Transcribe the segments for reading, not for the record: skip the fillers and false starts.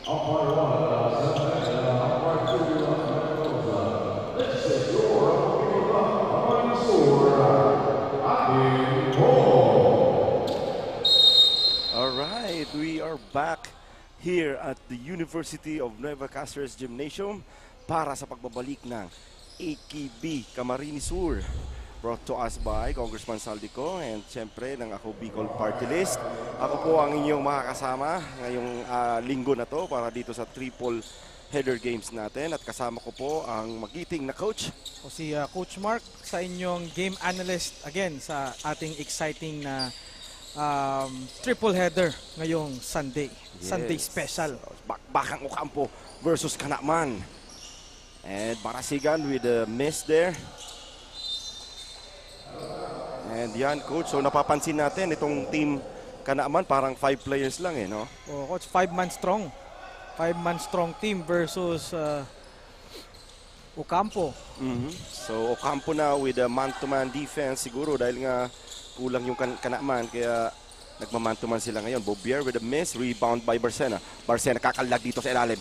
Alright, we are back here at the University of Nueva Cáceres Gymnasium para sa pagbabalik ng AKB Camarines Sur. Brought to us by Congressman Saldico and siyempre ng Ako Bicol Party List. Ako po ang inyong makakasama ngayong linggo na to para dito sa triple header games natin at kasama ko po ang magiting na coach. O si Coach Mark sa inyong game analyst again sa ating exciting na triple header ngayong Sunday. Yes. Sunday special. Bakbakang Ocampo versus Kanaman. And Marasigan with a miss there. And yan, coach. So napapansin natin itong team Kanaman parang 5 players lang no? Oh, coach, 5-man strong. 5-man strong team versus Ocampo. So Ocampo na with a man-to-man defense siguro dahil nga kulang yung Kanaman kaya nagmaman-to-man sila ngayon. Bobier with a miss, rebound by Barcena. Barcena kakalag dito sa ilalim.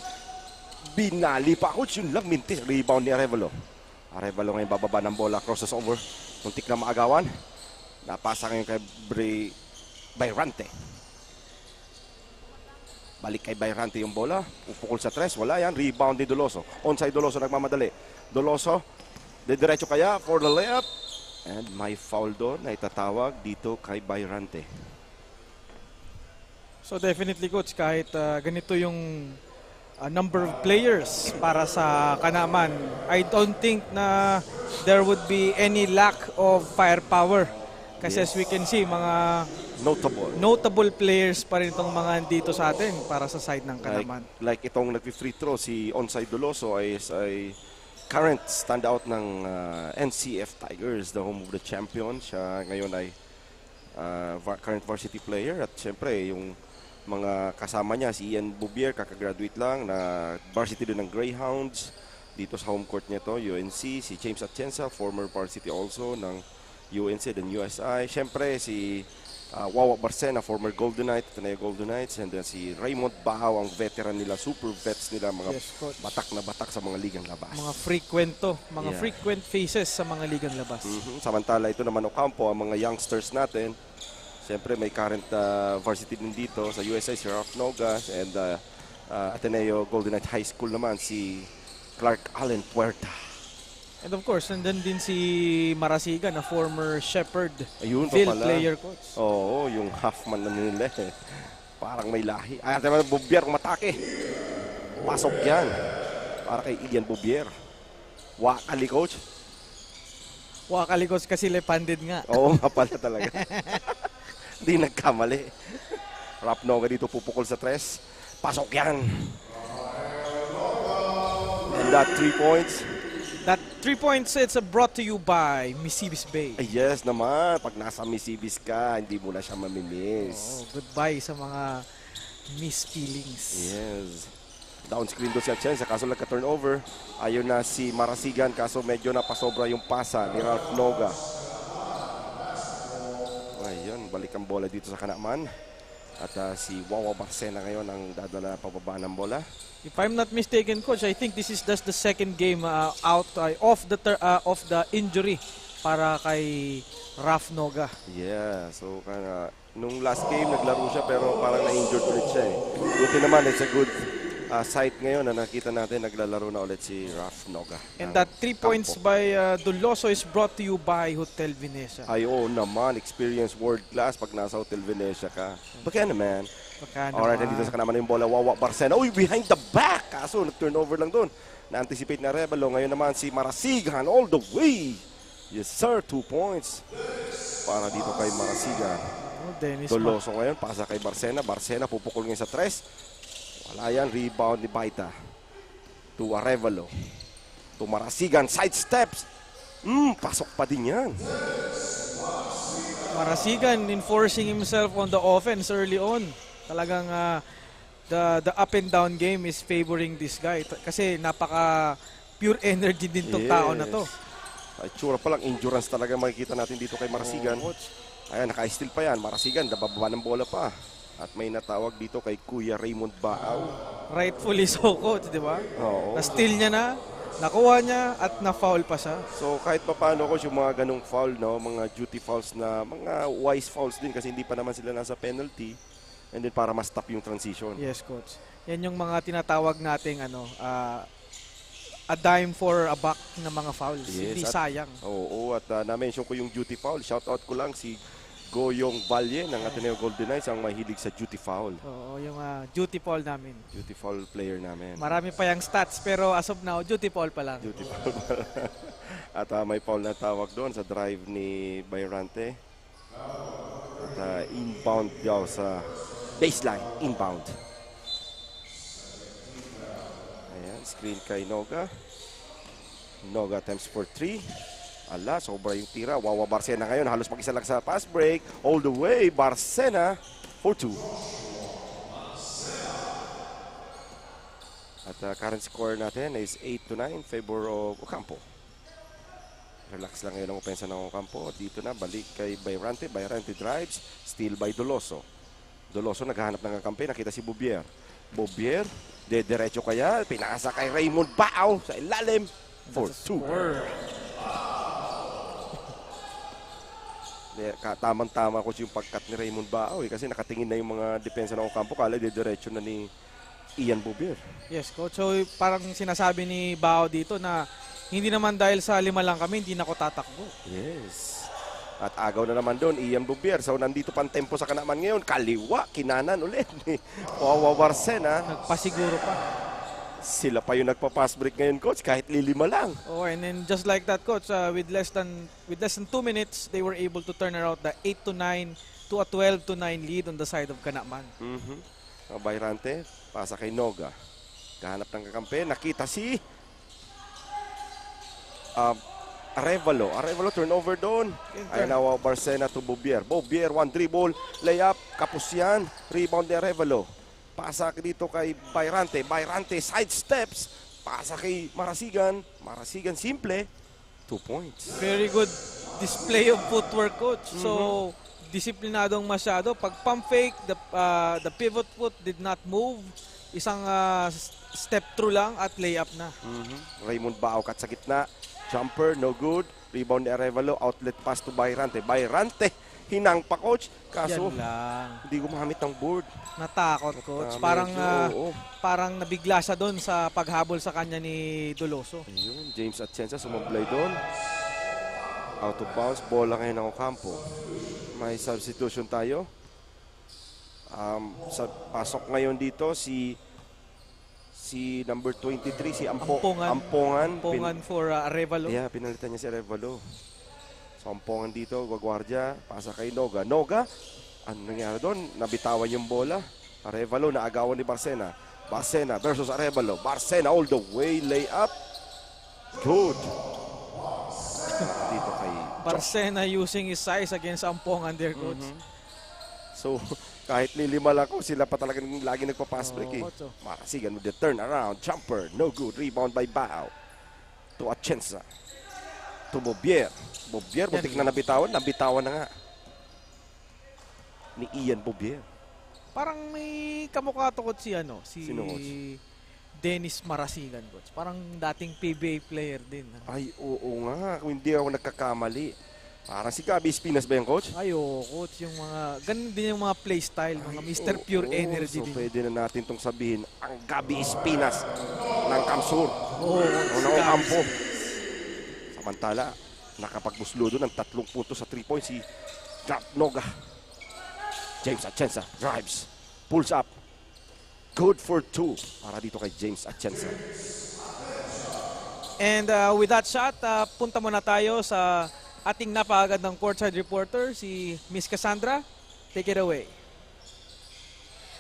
Binali pa, coach, yun lang mintis. Rebound ni Arevalo. Arevalo ngayon bababa ng bola, crosses over. Muntik na maagawan. Napasa ngayon kay Bayrante. Balik kay Bayrante yung bola. Upukol sa tres, wala yan. Rebound ni Doloso. Onside Doloso, nagmamadali. Doloso, diretso kaya for the layup. And may foul doon na itatawag dito kay Bayrante. So definitely, coach, kahit ganito yung number of players para sa Kanaman, I don't think na there would be any lack of firepower. Kasi as we can see, mga notable players pa rin itong mga dito sa atin para sa side ng Kanaman. Like itong nag-free throw, si Onside Doloso ay current standout ng NCF Tigers, the home of the champion. Siya ngayon ay current varsity player at syempre yung mga kasama niya, si Ian Bobier, kakagraduate lang na varsity din ng Greyhounds dito sa home court niya to, UNC. Si James Atienza, former varsity also ng UNC and USI. Syempre si Wawa Barcena, former Golden Knight, Ateneo Golden Knights, and then si Raymond Bahaw, ang veteran nila, super vets nila, mga batak na batak sa mga ligang labas. Mga frequent faces sa mga ligang labas. Samantala ito naman Ocampo, ang mga youngsters natin. Siyempre may current varsity din dito sa USA, si Ralph Nogas, and Ateneo Golden Knight High School naman, si Clark Allen Puerta. And of course, nandun din si Marasigan, na former Shepherd Ayun Ville player, coach. Oo, yung half-man na nila Parang may lahi. Ay, naman Bobier umatake. Pasok yan. Para kay Ian Bobier. Wakali, coach. Wakali, coach, kasi lepanded nga. Oo, nga pala talaga. Hindi nagkamali. Rapnoga dito pupukol sa tres. Pasok yan. And that 3 points. That 3 points, it's brought to you by Misibis Bay. Yes naman. Pag nasa Misibis ka, hindi mo na siya mamimiss. Goodbye sa mga miss feelings. Yes. Down screen doon si Atienza, kaso nagka-turnover. Ayun na si Marasigan, kaso medyo napasobra yung pasa ni Ralph Noga. Ayun, balik ang bola dito sa Kanaman. At si Wawa Barcena ngayon ang dadala pababa ng bola. If I'm not mistaken, coach, I think this is just the second game out off the injury para kay Ralph Noga. Yeah, so nung last game naglaro siya pero parang na-injured ulit siya Buti naman, it's a good sight ngayon na nakita natin naglalaro na ulit si Ralph Noga. And that 3 points by Doloso is brought to you by Hotel Venecia. Ay, oo naman, experience world class pag nasa Hotel Venecia ka. Baka naman. Alright, nandito sa Kanaman yung bola, Wawa Barcena. Uy, behind the back! Kaso, nag-turnover lang doon. Na-anticipate na Rebelo. Ngayon naman si Marasigan all the way. Yes, sir, 2 points. Para dito kay Marasigan. Doloso ngayon, pasa kay Barcena. Barcena, pupukol ngayon sa tres. Wala yan, rebound ni Baita. To Arevalo. To Marasigan, side steps. Pasok pa din yan. Marasigan enforcing himself on the offense early on. Talagang the up and down game is favoring this guy. Kasi napaka pure energy din tong tao na to. Ay, tsura pa lang, endurance talaga makikita natin dito kay Marasigan. Ayan, naka-steal pa yan. Marasigan, nabababa ng bola pa. At may natawag dito kay Kuya Raymond Baaw. Rightfully so, coach, di ba? Oo. Na-steal niya na, nakuha niya, at na-foul pa siya. So kahit pa paano ko yung mga ganong foul, no, mga duty fouls na mga wise fouls din kasi hindi pa naman sila nasa penalty and then para ma-stop yung transition. Yes, coach. Yan yung mga tinatawag nating a dime for a buck na mga fouls. Yes, Hindi at- sayang. Oo, at na-mention ko yung duty foul. Shout out ko lang si Goyong Valle ng Ateneo Golden Knights ang mahilig sa duty foul. Oo, yung duty foul namin. Duty foul player namin. Marami pa yung stats pero as of now, duty foul pa lang. Duty foul. At may foul na tawag doon sa drive ni Bayrante. At inbound daw sa baseline. Inbound. Ayan, screen kay Noga. Noga attempts for 3. Ala, sobra yung tira. Wawa Barcena ngayon. Halos mag-isa lang sa pass break. All the way, Barcena for 2. At current score natin is 8-9 in favor of Ocampo. Relax lang ngayon ang opensa ng Ocampo. Dito na, balik kay Bayrante. Bayrante drives. Steal by Doloso. Doloso naghahanap ng kakampi. Nakita si Bouvier. Bouvier, diretso kaya. Pinasa kay Raymond Bao sa ilalim for 2. Tamang-tama ko yung pagkat ni Raymond Bao kasi nakatingin na yung mga depensa ng Ocampo. Kala diretso na ni Ian Bouvier. Yes, coach. So parang sinasabi ni Bao dito na hindi naman dahil sa 5 lang kami, hindi na ako tatakbo. Yes. At agaw na naman doon, Ian Bouvier. So nandito pang tempo sa kanaman ngayon. Kaliwa, kinanan ulit ni Wawa Barcena. Nagpasiguro pa. Sila pa yung nagpa-pass break ngayon, coach, kahit lilima lang. Oh, and then just like that, coach, with less than 2 minutes, they were able to turn around the 8-9 to a 12-9 lead on the side of Kanaman. Bayrante, pasa kay Noga. Kahanap ng kakampi. Nakita si Arevalo. Arevalo turnover doon. Ay nawa Barcena to Bouvier. Bouvier, one dribble, layup, kapos yan. Rebound ni Arevalo. Pasa dito kay Bayrante. Bayrante side steps. Pasa kay Marasigan. Marasigan simple. 2 points. Very good display of footwork, coach. So, disiplinadong masyado. Pag pump fake, the pivot foot did not move. Isang step through lang at layup na. Raymond Bao kat sa gitna. Jumper, no good. Rebound ni Arevalo. Outlet pass to Bayrante. Bayrante, hinang pa, coach. Kaso, Yan lang. hindi gumamit ng board. Natakot, coach. Parang nabigla siya doon sa paghabol sa kanya ni Doloso. Ayun, James Atienza sumablay doon. Out of bounds. Bola ngayon ng Ocampo. May substitution tayo. Sa pasok ngayon dito si number 23, si Ampongan. Ampongan for Arevalo. Yeah, pinalitan niya si Arevalo. So Ampongan dito, gwagwardya, pasa kay Noga. Noga, ano nangyari doon? Nabitawan yung bola. Arevalo, naagawan ni Barcena. Barcena versus Arevalo. Barcena all the way, layup. Good. Dito kay Barcena using his size against Ampongan there, coach. So, kahit lilima lang ko, sila pa talagang lagi nagpa-pass break eh. Marasigan with the turnaround, jumper, no good, rebound by Bao. To Atienza. To Bouvier. Bouvier, butik na nabitawan na nga. Ni Ian Bouvier. Parang may kamukha to, coach, si Sino, coach? Dennis Marasigan, coach. Parang dating PBA player din. Ay, oo nga. Kung hindi ako nagkakamali. Parang si Gabby Espinas ba yung coach? Ay, coach. Yung ganun din yung mga play style, mga Mr. Pure Energy so din. pwede na natin itong sabihin, ang Gabby Espinas ng Kamsur. Oo, O ng Ocampo. Samantala, nakapagbuslo doon ng 3 puntos sa 3 points si Noga. James Atienza drives, pulls up. Good for 2 para dito kay James Atienza. And with that shot, punta muna tayo sa ating napakagandang courtside reporter, si Miss Cassandra. Take it away.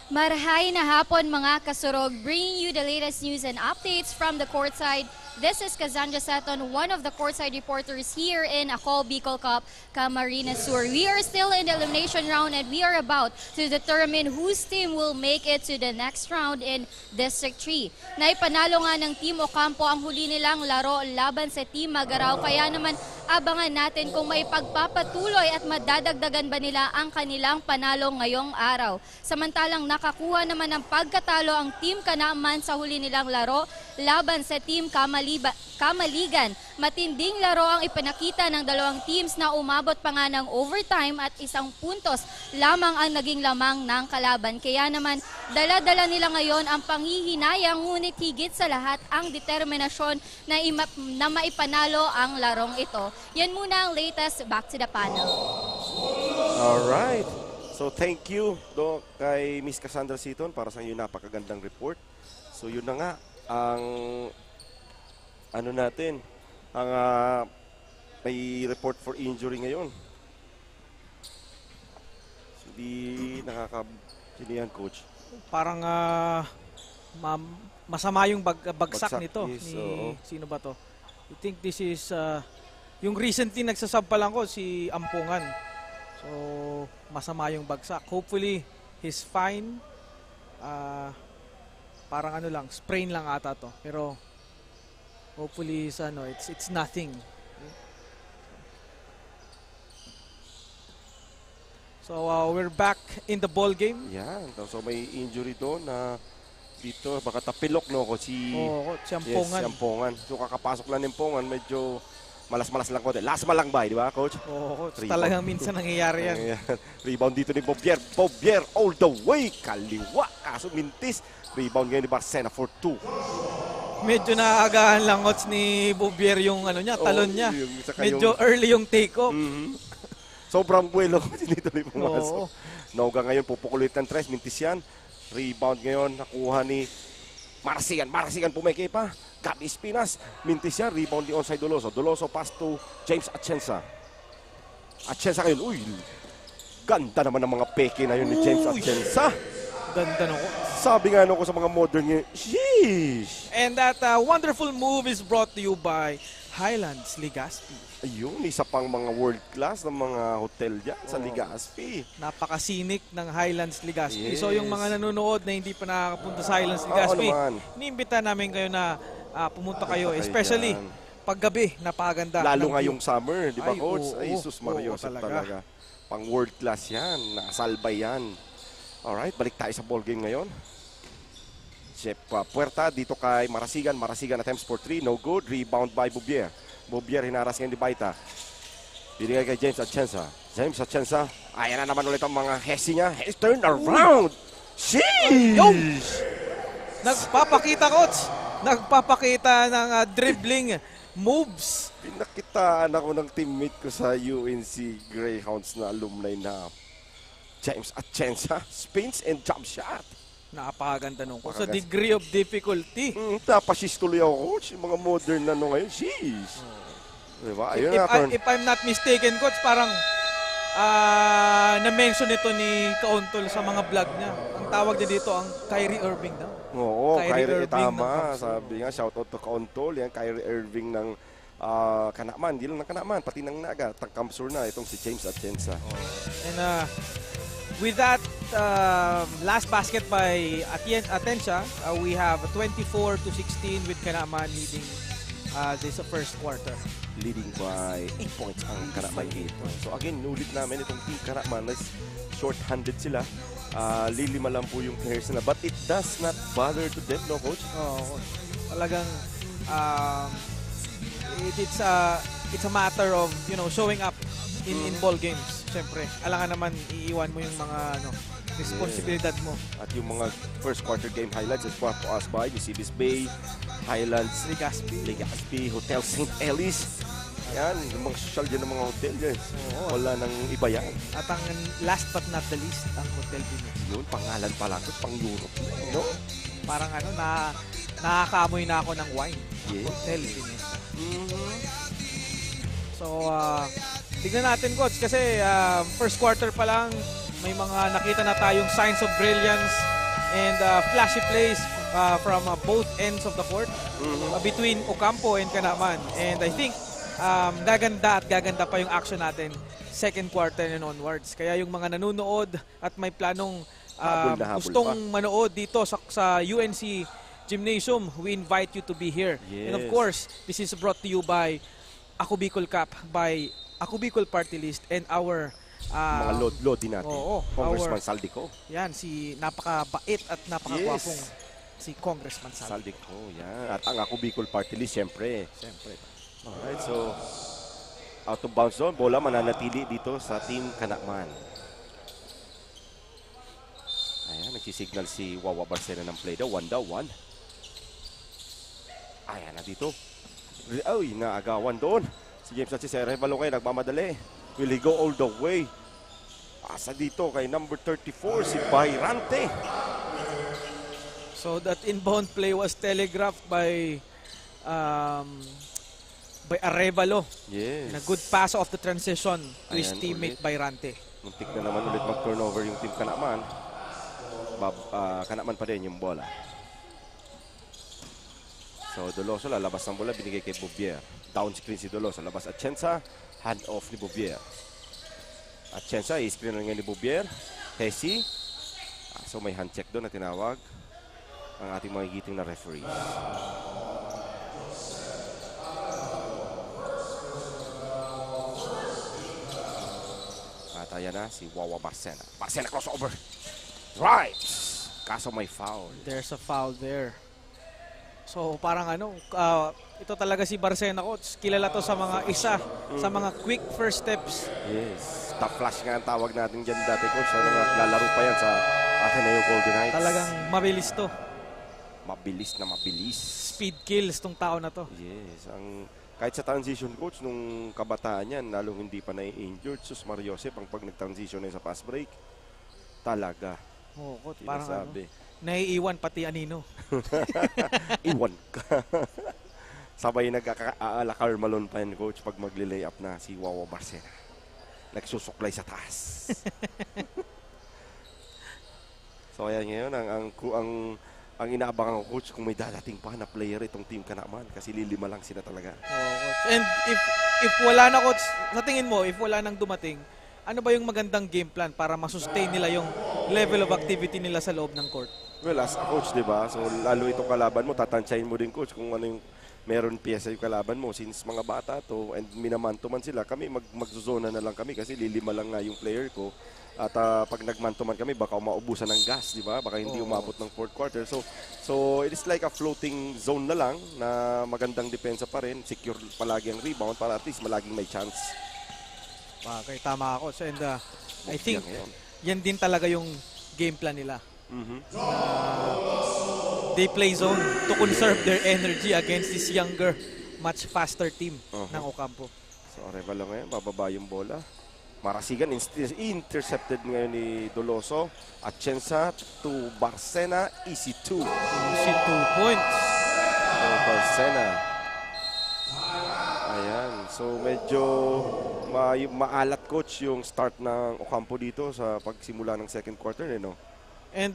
Marahay na hapon mga kasurog, bringing you the latest news and updates from the courtside. This is Cassandra Seton, one of the courtside reporters here in Acol Bicol Cup, Camarines Sur. We are still in the elimination round and we are about to determine whose team will make it to the next round in District 3. Naipanalo nga ng Team Ocampo ang huli nilang laro laban sa Team Magaraw, kaya naman Abangan natin kung may pagpapatuloy at madadagdagan ba nila ang kanilang panalo ngayong araw. Samantalang nakakuha naman ng pagkatalo ang Team Kanaman sa huli nilang laro laban sa Team Kamaligan. Matinding laro ang ipinakita ng dalawang teams na umabot pa nga ng overtime at 1 puntos lamang ang naging lamang ng kalaban. Kaya naman dala-dala nila ngayon ang panghihinayang, ngunit higit sa lahat ang determinasyon na maipanalo ang larong ito. Yan muna ang latest. Back to the panel. Alright. So thank you kay Miss Cassandra Seaton para sa iyong napakagandang report. So yun na nga ang ano natin, ang may report for injury ngayon. So di sinihan, coach. Parang masama yung bagsak nito. Yes, Sino ba to? I think this is yung recently nagsasub pa lang ko, si Ampungan. So masama yung bagsak. Hopefully he's fine. Parang ano lang, sprain lang ata to. Pero hopefully it's nothing. So we're back in the ball game. Yan. So may injury doon na dito baka tapilok no ko si Ampungan. Yes, si Ampungan. So kakapasok lang ng Ampungan, medyo malas-malas lang konti. Last malakbay, di ba, coach? Oo, talagang minsan nangyayari yan. Rebound dito ni Bobier. Bobier all the way. Kaliwa. Kaso mintis. Rebound ngayon ni Barcena for 2. Medyo naagahan lang Ots ni Bobier yung talon niya. Medyo early yung take-off. Sobrang buwelo dito ni pumasok. Noga ngayon pupukulit ng tres. Mintis yan. Rebound ngayon nakuha ni Marcigan. Marcigan pumeke pa. Gabi Espinas. Mintis yan. Rebound ni onside Doloso. Doloso pass to James Atienza. Atienza ngayon. Uy! Ganda naman ng mga peke na yun ni James Atienza. Ganda no. Sabi nga ko sa mga modern ngayon, sheesh! And that wonderful move is brought to you by Highlands Legazpi. Ayun, isa pang mga world class ng mga hotel dyan sa Legazpi. Napaka-scenic ng Highlands Legazpi. Yes. So yung mga nanonood na hindi pa nakakapunta sa Highlands Legazpi, iniimbita namin kayo na pumunta kayo. Especially paggabi, napakaganda. Lalo nga yung summer, di ba, coach? Ay, Jesus Mario, talaga. Pang world class yan, nakasalbay yan. Alright, balik tayo sa ball game ngayon. Jeff Puerta dito kay Marasigan. Marasigan attempts for 3, no good. Rebound by Bobier. Bobier hinaras ngayon ni Baita. Binigay kay James Atienza. James Atienza. Ayan na naman ulit ang mga hesi niya. He's turned around. Sheesh! Nagpapakita, coach. Nagpapakita ng dribbling moves. Pinakitaan ako ng teammate ko sa UNC Greyhounds na alumni na James Atienza. Spins and jump shot. Napakaganda nung coach. Sa degree of difficulty. Tapasis tuloy ako, coach. Yung mga modern na ngayon. Sheesh! Diba? Ayun If I'm not mistaken, coach, parang na-mention ito ni Kauntol sa mga vlog niya. Ang tawag niya dito ang Kyrie Irving daw. Oo, Kyrie tama. ng Sabi nga, shoutout to Kauntol. Yan, Kyrie Irving ng Kanaman. Hindi lang ng Kanaman, pati ng Naga. Tangkamsur na itong si James Atienza. And with that last basket by Atienza, we have 24-16 with Kanaman leading this first quarter. Leading by 8 points ang Kanaman 8 points. So again, nulit namin itong team Kanaman. Short-handed sila. Lilima lang po yung players nila. But it does not bother to them, no, coach? Oo, talagang it's a matter of showing up in ball games. Siyempre, alangan naman iiwan mo yung mga responsibilidad mo. At yung mga first quarter game highlights is brought to us by Nisibis Bay, Highlands Legazpi, Hotel St. Ellis. Yan, yung mga social dyan ng mga hotel dyan. Wala nang iba yan. At ang last but not the least, ang Hotel Venus. Yun, pangalan pa lang. Pang Europe. No? Parang nakakaamoy na ako ng wine. Yes. Hotel Venus. So, tignan natin, coach, kasi first quarter pa lang, may mga nakita na tayong signs of brilliance and flashy plays from both ends of the court between Ocampo and Kanaman. And I think gaganda pa yung action natin second quarter and onwards. Kaya yung mga nanonood at may planong gustong manood dito sa UNC Gymnasium, we invite you to be here. Yes. And of course, this is brought to you by Ako Bicol Cup by Ako Bicol Party List and our Mga load din natin. oo, Congressman Saldico. yan, si napakabait at napakagwapong si Congressman Saldi. Saldico, yan. At ang Ako Bicol Party List, siyempre. Siyempre. Alright, so out of bounds zone, bola mananatili dito sa Team Kanakman. Ayan, nagsisignal si Wawa Barcena ng play daw. 1 daw, 1. Ayan na dito. Ay, naagawan doon. Si James Sanchez Arevalo kayo, nagmamadali. Will he go all the way? Asa dito kay number 34, si Bayrante. So that inbound play was telegraphed by Arevalo. Yes. In a good pass off the transition to his Ayan, teammate ulit. Bayrante. Muntik na naman ulit mag-turnover yung Team Kanakman. Kanakman pa rin yung bola. So Doloso lalabas ng bola, binigay kay Bouvier. Down screen si Doloso, labas Atienza, hand off ni Bouvier. Atienza, i-screen lang ni Bouvier. Hesi. So may hand check doon na tinawag ang ating mga giting na referee. At ayan na si Wawa Barcena. Barcena crossover. Right! Kaso may foul. There's a foul there. So parang ito talaga si Barcena, coach. Kilala to sa mga sa mga quick first steps. Yes. Top flash nga ang tawag natin dyan dati, coach. Ano nga, lalaro pa yan sa Ateneo Golden Knights. Talagang mabilis to. Mabilis na mabilis. Speed kills tong tao na to. Yes. Kahit sa transition, coach, nung kabataan yan, lalong hindi pa na-injured. Sus Mariosep, ang pag nag-transition na sa fast break, talaga. Oh, coach, parang Sinasabi. naiiwan pati anino. Iwan ka. Sabay nag-aala Carmalon pa yan, coach, pag magli-lay up na si Wawa Barcena. Nagsusuklay sa taas. So ayan ngayon, ang inaabangan ko, coach, kung may dadating pa na player itong Team Kanakman kasi lilima lang sila talaga. Oh, coach. And if wala na, coach, sa tingin mo, if wala nang dumating, ano ba yung magandang game plan para masustain nila yung level of activity nila sa loob ng court? Well, as a coach, di ba? So lalo itong kalaban mo, tatansyahin mo din, coach, kung ano yung meron piyesa yung kalaban mo. Since mga bata to and minamanto man sila, kami magzuzona na lang kami kasi lilima lang nga yung player ko. At pag nagmanto man kami, baka maubusan ng gas, di ba? Baka hindi umabot ng fourth quarter. So it is like a floating zone na lang na magandang depensa pa rin. Secure palagi ang rebound para at least malaging may chance. Okay, tama ako. And I think yan din talaga yung game plan nila. They play zone to conserve their energy against this younger, much faster team ng Ocampo. So Arevalo ngayon, bababa yung bola. Marasigan, intercepted ngayon ni Doloso. Atienza to Barcena, easy 2. Easy 2 points. So Barcena. Ayan, so medyo maalat, coach, yung start ng Ocampo dito sa pagsimula ng second quarter, no? And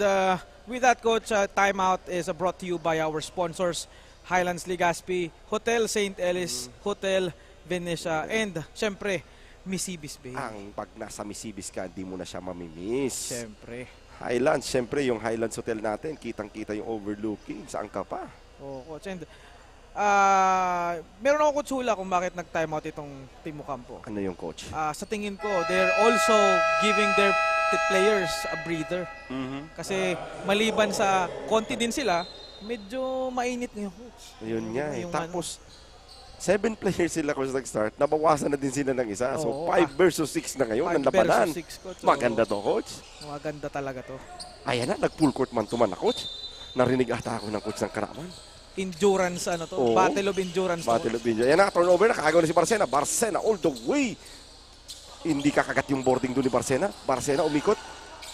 with that, coach, timeout is brought to you by our sponsors, Highlands Legazpi, Hotel St. Ellis, Hotel Venecia, and syempre, Misibis Bay. Ang pag nasa Misibis ka, di mo na siya mamimiss. Syempre. Highlands, syempre yung Highlands Hotel natin, kitang-kita yung overlooking. Saan ka pa? Oo, coach. And meron ako, coach, hula kung bakit nag-timeout itong Team Ocampo. Ano yung coach? Sa tingin ko, they're also giving their players a breather. Kasi maliban sa konti din sila, medyo mainit ngayon, coach. Yun nga eh. Yung Tapos, 7 players sila kung nag-start. Nabawasan na din sila ng isa. So, Oo, 5 versus 6 na ngayon. 5 Ang labanan. versus 6, coach. Maganda to, coach. Maganda talaga to. Ayan na, nag-full court man to man na, coach. Narinig ata ako ng coach ng Kanakman. Endurance, ano to? Oo. Battle of endurance. Battle of India. Ayan na, turnover na. Kakagawa na si Barcena. Barcena all the way. Hindi kakagat yung boarding doon ni Barcena. Barcena umikot.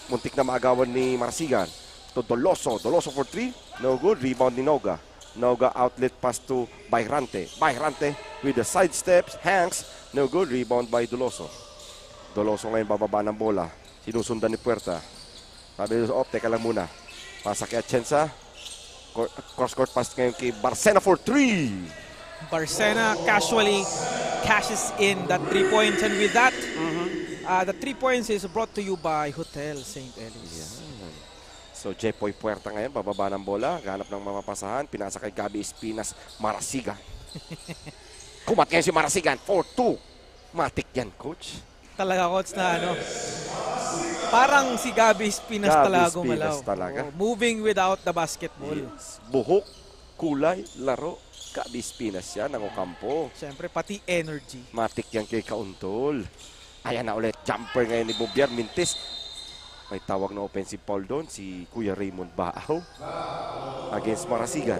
Muntik na maagawan ni Marasigan. To Doloso. Doloso for 3. No good. Rebound ni Noga. Noga outlet pass to Bayrante. Bayrante with the side steps. Hanks. No good. Rebound by Doloso. Doloso ngayon bababa ng bola. Sinusundan ni Puerta. Sabi ni teka lang muna. Pasa kay Atienza. Cross-court pass ngayon kay Barcena for 3. Barcena casually cashes in that 3 points. And with that, the 3 points is brought to you by Hotel St. Ellis. Yeah. So, Jepoy Puerta ngayon, bababa ng bola, ganap ng mamapasahan, pinasa kay Gabi Espinas, Marasigan. Kumat ngayon si Marasigan. 4-2. Matik yan, coach. Talaga, coach, na ano, parang si Gabby Espinas Gabby talaga Espinas gumalaw. talaga. Moving without the basketball. Yes. Buhok, kulay, laro. Gabby Espinas yan, ang Ocampo. Siyempre, pati energy. Matik yan kay Kauntol. Ayan na ulit. Jumper ngayon ni Bobier. Mintis. May tawag na offensive foul doon. Si Kuya Raymond Baaw. Against Marasigan.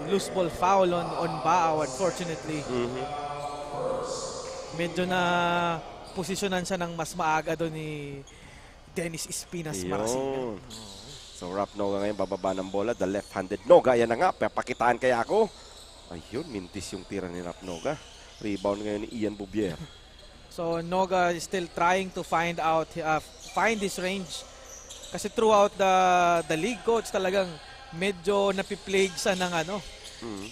Loose ball foul on Baaw, unfortunately. Medyo na posisyonan siya ng mas maaga doon ni Dennis Espinas Marasigan. Yun. So Rap Noga ngayon bababa ng bola. The left-handed Noga. Ayan na nga. Papakitaan kaya ako. Ayun. Mintis yung tira ni Rap Noga. Rebound ngayon ni Ian Bobier. So Noga is still trying to find his range. Kasi throughout the league, coach, talagang medyo napiplague siya ng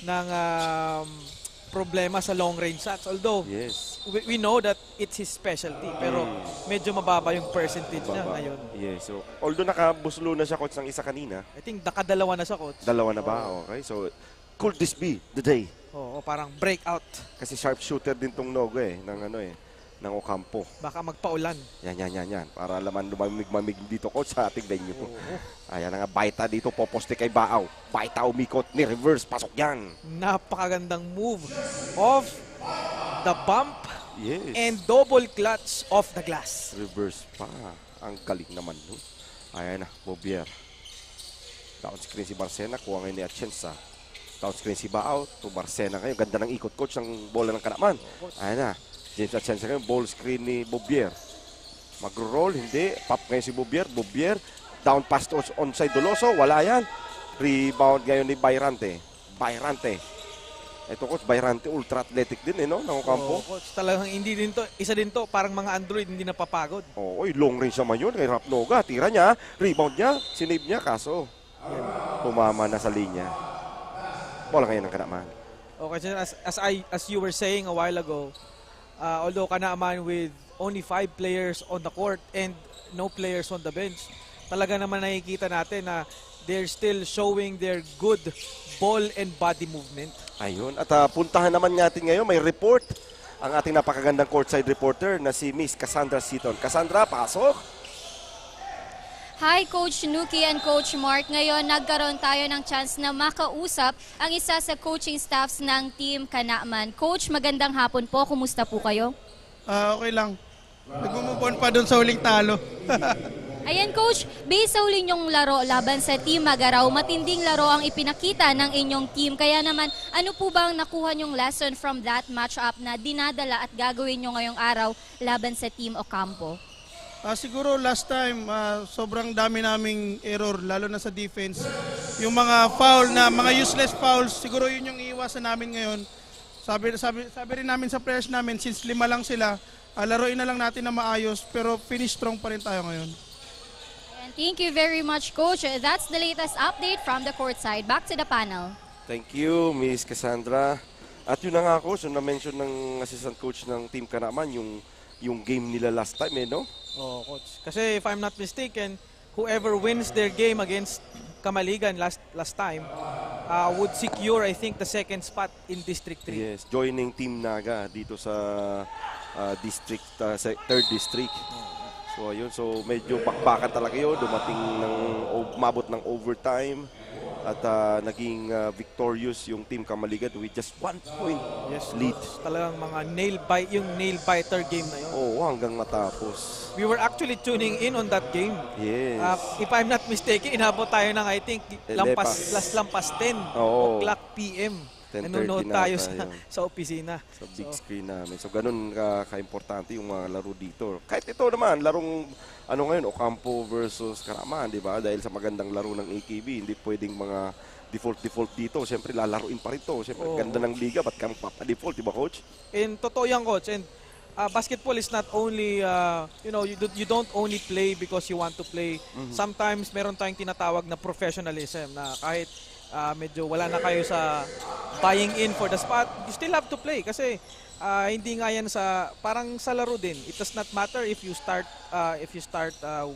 ng problema sa long range shots. Although Yes. we know that it's his specialty, pero medyo mababa yung percentage niya Baba. ngayon. Yes. So although nakabuslo na siya, coach, ng isa kanina. I think nakadalawa na siya, coach. Dalawa na ba? Okay. So could this be the day? Oo, parang breakout. Kasi sharpshooter din tong Noga ng Ocampo. Baka magpaulan. Yan. Para laman lumamig-mamig dito, coach, sa ating venue. Oo. Ayan na nga, Baita dito, poposte kay Baaw. Baita umikot, ni reverse, pasok yan. Napakagandang move of the bump Yes. and double clutch off the glass. Reverse pa. Ang galing naman nun. Ayan na, Bobier. Down screen si Barcena, kuha ngayon ni Atienza. Down screen si Baaw, to Barcena ngayon. Ganda ng ikot, coach, ng bola ng Kanaman. Ayan na, James Atienza ngayon, ball screen ni Bobier. Magro-roll, hindi. Pop ngayon si Bobier. Bobier, down pass to onside Doloso, wala yan. Rebound ngayon ni Bayrante. Ito, coach, Bayrante, ultra athletic din, no, ng Ocampo. Oo, coach, talagang hindi din to, isa din to, parang mga Android, hindi napapagod. Oo, long range naman yun kay Rap Noga. Tira niya, rebound niya, sinave niya, kaso tumama na sa linya. Bola ngayon ng Kanaman. Okay, so as you were saying a while ago, although Kanaman with only 5 players on the court and no players on the bench, talaga naman nakikita natin na they're still showing their good ball and body movement. Ayun, at puntahan naman natin ngayon, may report ang ating napakagandang courtside reporter na si Miss Cassandra Seaton. Cassandra, pasok! Hi, Coach Nuki and Coach Mark. Ngayon, nagkaroon tayo ng chance na makausap ang isa sa coaching staffs ng Team Kanaman. Coach, magandang hapon po. Kumusta po kayo? Okay lang. Nagmumupon pa doon sa huling talo. Ayan, Coach, based sa huli niyong laro laban sa Team Magaraw, matinding laro ang ipinakita ng inyong team. Kaya naman, ano po ba ang nakuha niyong lesson from that matchup na dinadala at gagawin niyo ngayong araw laban sa Team Ocampo? Siguro last time, sobrang dami naming error, lalo na sa defense. Yung mga foul na, mga useless fouls, siguro yun yung iiwasan namin ngayon. Sabi rin namin sa players namin, since 5 lang sila, laruin na lang natin na maayos, pero finish strong pa rin tayo ngayon. And thank you very much, Coach. That's the latest update from the courtside. Back to the panel. Thank you, Miss Cassandra. At yun na nga, coach, yung na-mention ng assistant coach ng Team Kanaman, yung game nila last time, no? Oh, coach. Kasi if I'm not mistaken, whoever wins their game against Kamaligan last time would secure, I think, the second spot in District 3. Yes, joining Team Naga dito sa district, sa 3rd district. So ayun, so medyo bakbakan talaga yun, dumating umabot ng overtime at naging victorious yung Team Kamaligan with just 1 point lead. Talagang mga nail biter game na yun. Oo, hanggang matapos. We were actually tuning in on that game. Yes. If I'm not mistaken, inabot tayo ng I think lampas 10 o'clock PM. 10:30 Nanonood na tayo tayo. sa opisina. Sa big screen namin. So ganun ka-importante yung mga laro dito. Kahit ito naman, larong ngayon, Ocampo versus Kanaman, di ba? Dahil sa magandang laro ng AKB, hindi pwedeng mga default dito. Siyempre, lalaruin pa rin to. Siyempre, ganda ng liga, ba't ka magpapa-default, di ba, coach? And totoo yan, coach. And basketball is not only, you don't only play because you want to play. Sometimes, meron tayong tinatawag na professionalism na kahit medyo wala na kayo sa buying in for the spot, you still have to play kasi hindi nga yan parang sa laro din. It does not matter if you start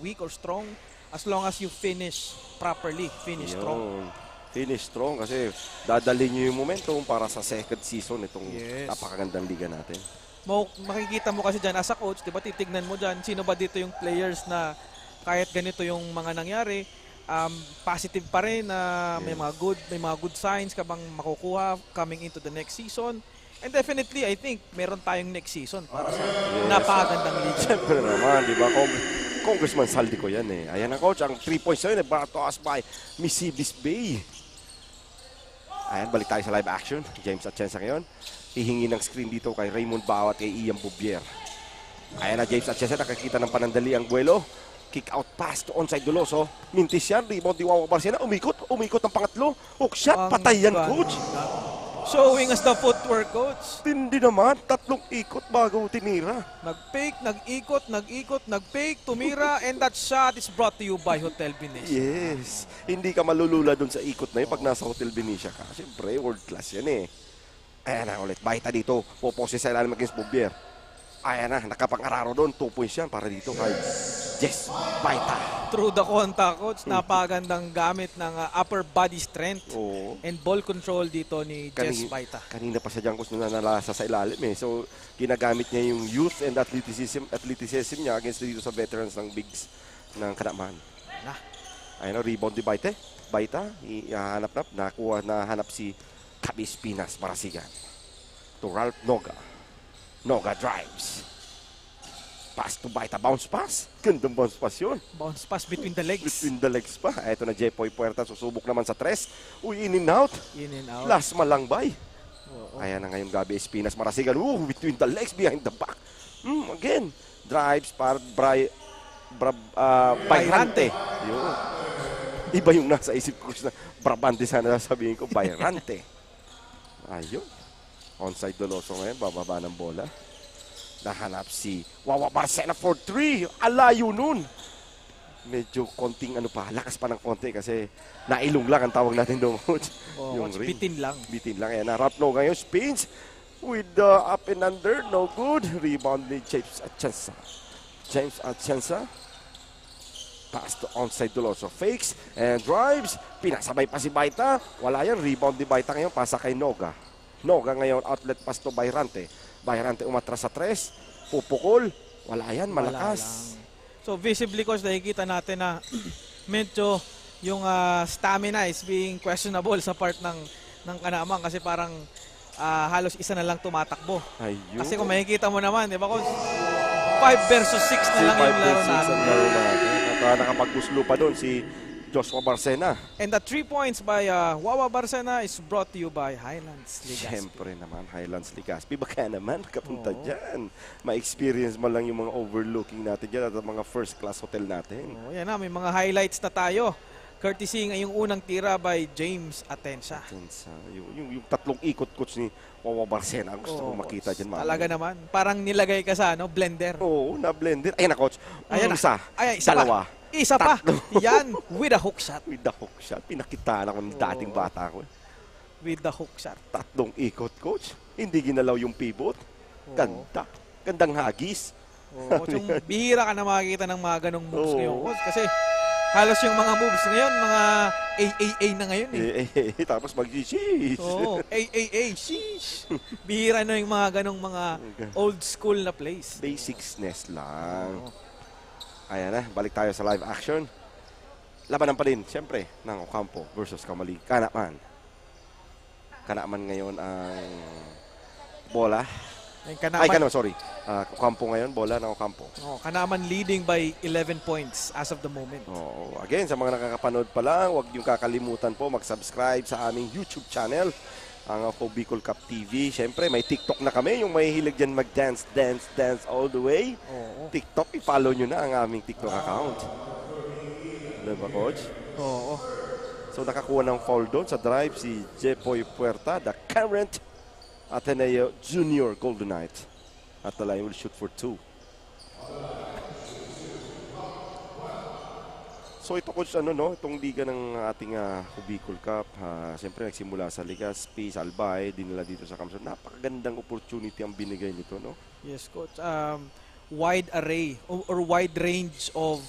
weak or strong as long as you finish properly, finish strong. Finish strong kasi dadali nyo yung momentum para sa second season itong Yes. napakagandang liga natin. Makikita mo kasi dyan as a coach, di ba, titignan mo dyan, sino ba dito yung players na kahit ganito yung mga nangyari, positive pa rin na may mga good signs ka bang makukuha coming into the next season. And definitely, I think, meron tayong next season para sa napakagandang liga. Siyempre naman, di ba? Congressman Saldi ko yan eh. Ayan ang coach, ang 3 points na yun, brought to us by Misibis Bay. Ayan, balik tayo sa live action. James Atienza ngayon. Hihingi ng screen dito kay Raymond Bao at kay Ian Bouvier. Ayan na James Atienza, nakakita ng panandali ang buwelo. Kick out pass to onside Doloso. Mintis yan, rebound di Wawa Barcena. Umikot ang pangatlo. Hook shot, patay yan coach. Showing us the footwork, coach. Tindi naman, 3 ikot bago tinira. Nag-fake, nag-ikot, nag-fake, tumira, and that shot is brought to you by Hotel Benicia. Yes. Hindi ka malulula dun sa ikot na yun pag nasa Hotel Benicia ka. Siyempre, world class yan eh. Ayan na ulit. Baita dito. Popose sa ilalim against Bouvier. Ayan na. Nakapangararo doon. 2 points yan para dito kay Jess Baita. Through the contact, coach, napakagandang gamit ng upper body strength Oo. and ball control dito ni Jess Kanina- Baita. Kanina pa siya dyan kung nalasa sa ilalim eh. So, ginagamit niya yung youth and athleticism niya against dito sa veterans ng bigs ng Kanaman. Nah. Ayun o, rebound ni Baita. Nahanap si Cabis Pinas Marasigan. To Ralph Noga. Noga drives. Pass to Baita. Bounce pass. Gandang bounce pass yun. Bounce pass between the legs. Between the legs pa. Ito na Jepoy Puerta. Susubok naman sa 3. Uy, in and out. In and out. Last malangbay. Oo. Ayan na ngayon Gabi Espinas Marasigan. Between the legs, behind the back. Again. Drives para Bayrante. Yun. Iba yung nasa isip ko na Brabante sana sabihin ko. Bayrante. Ayun. Onside Doloso ngayon. Bababa ng bola. Nahanap si Wawa Barcena for 3. Alayo nun. Medyo konting lakas pa ng konti kasi nailong lang ang tawag natin doon. Yung ring. bitin lang. Bitin lang. Ayan, Ralph Noga ngayon. Spins with the up and under. No good. Rebound ni James Atienza. Pass to onside Doloso. Fakes and drives. Pinasabay pa si Baita. Wala yan. Rebound ni Baita ngayon. Pasa kay Noga. Noga ngayon. Outlet pass to Bayrante. Bayrante umatras sa 3. Pupukol. Wala yan. Malakas. Wala lang. So visibly, coach, nakikita natin na medyo yung stamina is being questionable sa part ng Kanaman kasi parang halos isa na lang tumatakbo. Ayun. Kasi kung makikita mo naman, di ba, coach? 5 versus 6 na lang yung laro natin. At nakapagpuslo pa doon si Joshua Barcena. And the 3 points by Wawa Barcena is brought to you by Highlands Ligaspi. Siyempre naman, Highlands Ligaspi. Baka naman, kapunta Oo. dyan. Ma-experience mo lang yung mga overlooking natin dyan at ang mga first class hotel natin. Oh, yan na, may mga highlights na tayo. Courtesy ngayong unang tira by James Atienza. Yung 3 ikot coach ni Wawa Barcena. Ang gusto kong makita dyan. Mami. Talaga naman. Parang nilagay ka sa blender. Oo, na-blender. Ayan na coach. Ayan na. Isa. Ay, isa Dalawa. Isa pa. Tatlo. Yan, with a hook shot. With the hook shot. Pinakitaan ako ng dating Oo. bata ko. With the hook shot. 3 ikot coach. Hindi ginalaw yung pivot. Oo. Ganda. Gandang hagis. Oo, so, bihira ka na makakita ng mga ganong moves Oo. ngayon, coach. Kasi halos yung mga moves ngayon, mga AAA na ngayon eh. Tapos mag-cheese. Oo, AAA, sheesh. Bihira na yung mga ganong mga old school na plays. Basicsness lang. Oo. Ayan na, balik tayo sa live action. Labanan pa rin, siyempre, ng Ocampo versus Kamali. Kanaman. Kanaman ngayon ang bola. Yung Ay, Kanaman, sorry. Ocampo ngayon, bola ng Ocampo. Kanaman leading by 11 points as of the moment. Oo. Again, sa mga nakakapanood pa lang, huwag niyong kakalimutan po mag-subscribe sa aming YouTube channel, ang Bicol Cup TV. Siyempre, may TikTok na kami. Yung may hilig dyan mag-dance, dance, dance all the way. Oo. TikTok, i-follow nyo na ang aming TikTok account. Diba, Coach? Oo. So, nakakuha ng foul doon sa drive si Jepoy Puerta, the current Ateneo Junior Golden Knight. At the line will shoot for 2. So ito coach, itong liga ng ating Bicol Cup, siyempre nagsimula sa Ligaspi, sa Albay, dinala dito sa Kamsur. Napakagandang opportunity ang binigay nito, no? Yes, coach. Wide array or wide range of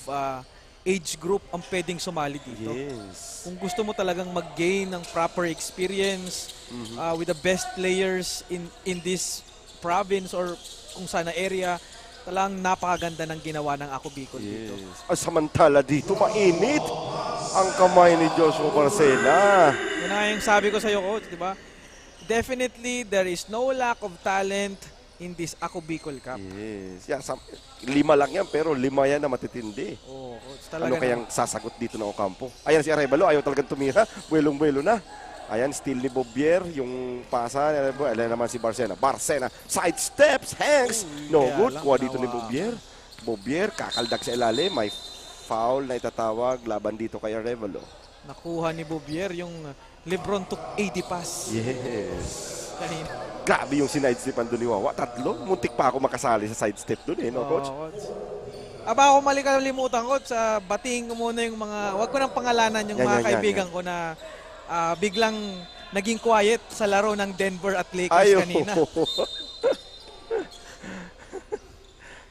age group ang pwedeng sumali dito. Yes. Kung gusto mo talagang mag-gain ng proper experience with the best players in this province or kung sana area, talagang napakaganda ng ginawa ng Ako Bicol dito. Yes. Samantala dito, mainit ang kamay ni Joshua Barcena. Yun na yung sabi ko sa iyo, coach, di ba? Definitely, there is no lack of talent in this Ako Bicol Cup. Yes. Yeah, 5 lang yan, pero 5 yan na matitindi. Oo, coach, talaga Ano kayang sasagot dito ng Ocampo? Ayan si Arevalo, ayaw talagang tumira. Buelong-buelo na. Ayan, steal ni Bobier, yung pasa. Ayan naman si Barcena. Barcena, side steps, hangs. No kaya good. lang, Kuha dito ni nawa. Bobier. Bobier, kakaldag sa ilalim. May foul na itatawag laban dito kay Arevalo. Nakuha ni Bobier yung Lebron took 80 pass Yes. kanina. Grabe yung sinidestepan doon ni Wawa. 3. Muntik pa ako makasali sa sidestep doon no, coach? Oo, coach. Aba ako kalimutan, coach. Batiin ko muna yung mga, wag ko nang pangalanan yung mga kaibigan ko na biglang naging quiet sa laro ng Denver at Lakers kanina.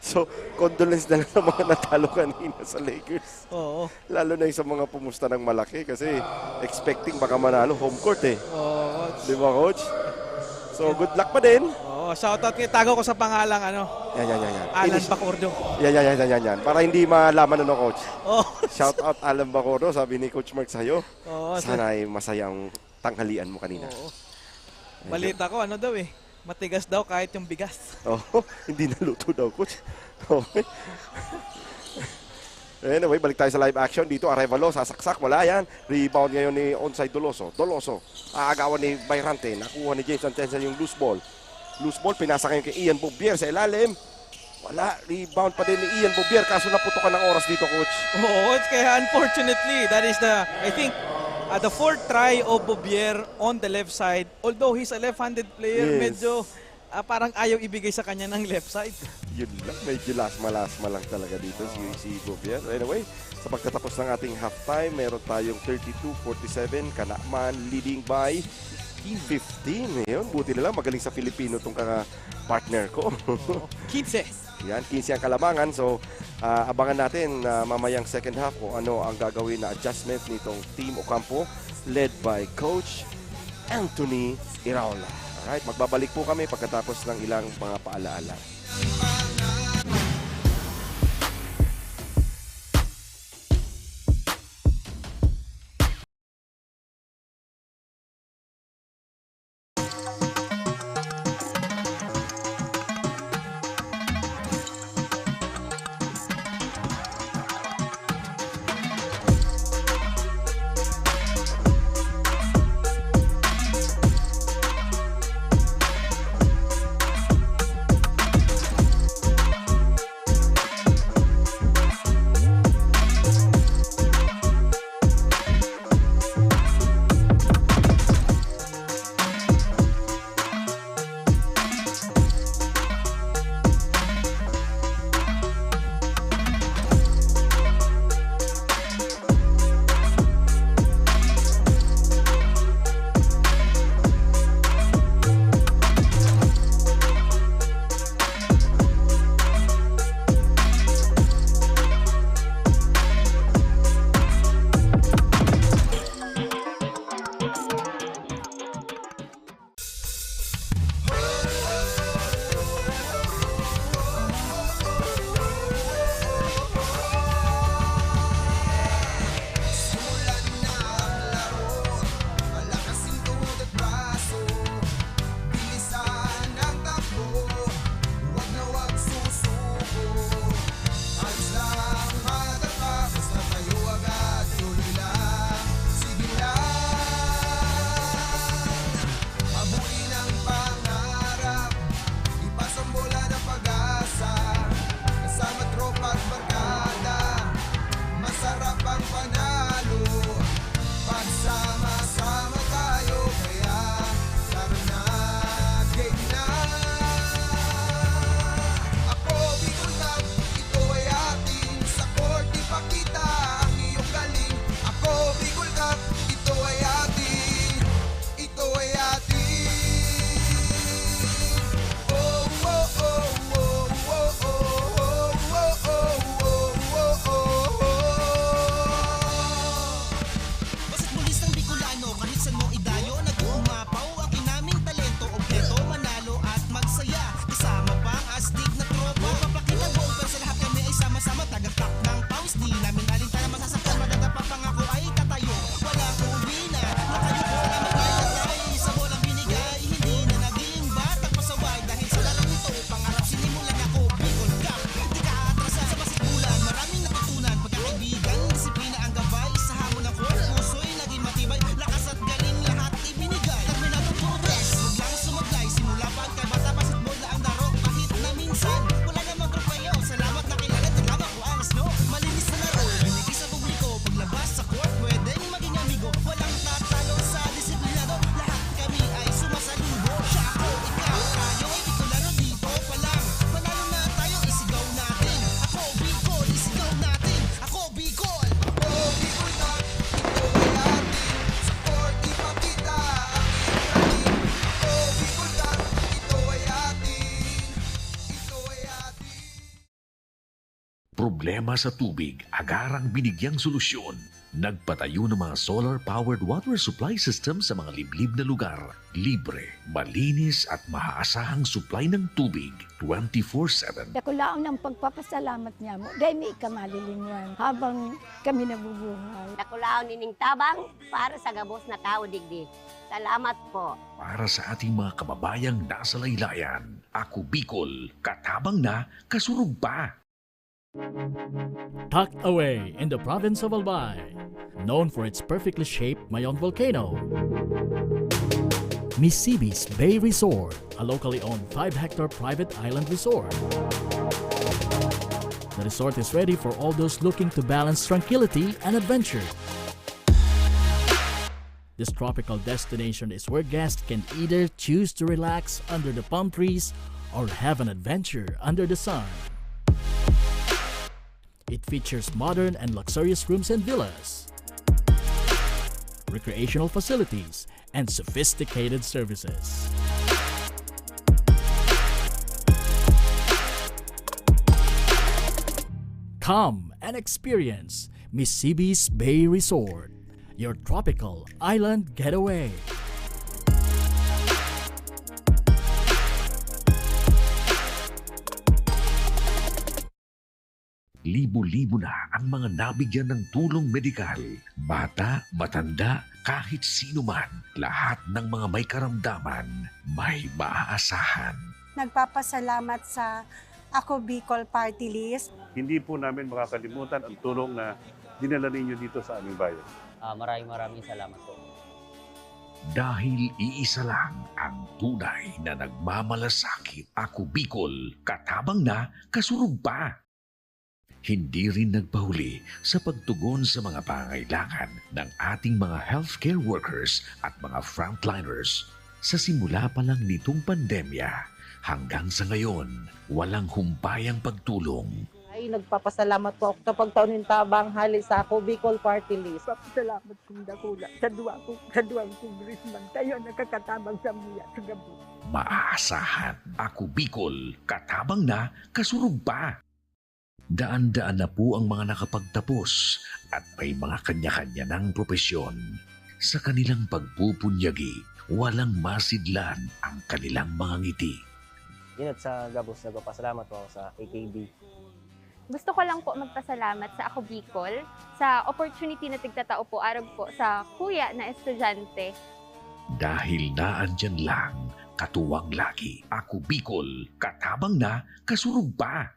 So, condolence na lang sa mga natalo kanina sa Lakers. Oo. Lalo na yung sa mga pumusta ng malaki kasi expecting baka manalo home court Oo, coach. Di ba, coach? So, good luck pa din. Oo, shoutout kay tago ko sa pangalang Yan. Alan Bacordo. Yan. Para hindi malaman coach. Oo. Shout out Alan Bacordo, sabi ni Coach Mark sa'yo. Oo, Sana ay masayang tanghalian mo kanina. Oo. Balita ko, daw matigas daw kahit yung bigas. Hindi naluto daw, coach. Okay. Anyway, balik tayo sa live action. Dito, Arevalo, sasaksak. Wala yan. Rebound ngayon ni onside Doloso. Aagawan ni Bayrante. Nakuha ni James Antensa yung loose ball. Loose ball, pinasa ngayon kay Ian Bobier sa ilalim. Wala. Rebound pa din ni Ian Bobier. Kaso naputokan ng oras dito, coach. Oo, kaya unfortunately, that is I think, the fourth try of Bobier on the left side. Although he's a left-handed player, Yes. medyo parang ayaw ibigay sa kanya ng left side. Yun lang. Medyo lasma lang talaga dito si Bobier. Anyway, sa pagtatapos ng ating halftime, meron tayong 32-47. Kanaman leading by 15. Ngayon, buti na lang. Magaling sa Filipino itong partner ko. 15. Yan, 15 ang kalamangan. So, abangan natin mamayang second half kung ano ang gagawin na adjustment nitong Team Ocampo led by Coach Anthony Iraola. Alright, magbabalik po kami pagkatapos ng ilang mga paalaala. problema sa tubig, agarang binigyang solusyon. Nagpatayo ng mga solar-powered water supply system sa mga liblib na lugar. Libre, malinis at maaasahang supply ng tubig 24/7. Ako lang ng pagpapasalamat niya mo. Dahil may ikamalilinwan habang kami nabubuhay. Nakulaon nining tabang para sa gabos na tao digdi. Salamat po. Para sa ating mga kababayang nasa laylayan, Ako Bicol, katabang na, kasurug pa. Tucked away in the province of Albay, known for its perfectly shaped Mayon volcano, Misibis Bay Resort, a locally owned 5-hectare private island resort. The resort is ready for all those looking to balance tranquility and adventure. This tropical destination is where guests can either choose to relax under the palm trees or have an adventure under the sun. It features modern and luxurious rooms and villas, recreational facilities, and sophisticated services. Come and experience Misibis Bay Resort, your tropical island getaway. Libo-libo na ang mga nabigyan ng tulong medikal. Bata, matanda, kahit sino man, lahat ng mga may karamdaman, may maaasahan. Nagpapasalamat sa Ako Bicol Party List. Hindi po namin makakalimutan ang tulong na dinala ninyo dito sa aming bayan. Maraming salamat po. Dahil iisa lang ang tunay na nagmamalasakit. Ako Bicol, katabang na, kasurug pa. Hindi rin nagpahuli sa pagtugon sa mga pangailangan ng ating mga healthcare workers at mga frontliners. Sa simula pa lang nitong pandemya, hanggang sa ngayon, walang humpayang pagtulong. Ay, nagpapasalamat po ako sa pagtaon ng tabang hali sa Ako Bicol Party List. Papasalamat kong dakula sa duwang congressman. Kayo nakakatabang sa miya sa gabi. Maaasahan. Ako Bicol, katabang na, kasurug pa. Daan-daan na po ang mga nakapagtapos at may mga kanya-kanya ng propesyon. Sa kanilang pagpupunyagi, walang masidlan ang kanilang mga ngiti. Yun sa gabos, nagpapasalamat po ako sa AKB. Gusto ko lang po magpasalamat sa Ako Bicol sa opportunity na tigtatao po arog po sa kuya na estudyante. Dahil naandyan lang, katuwang lagi. Ako Bicol, katabang na, kasurug pa.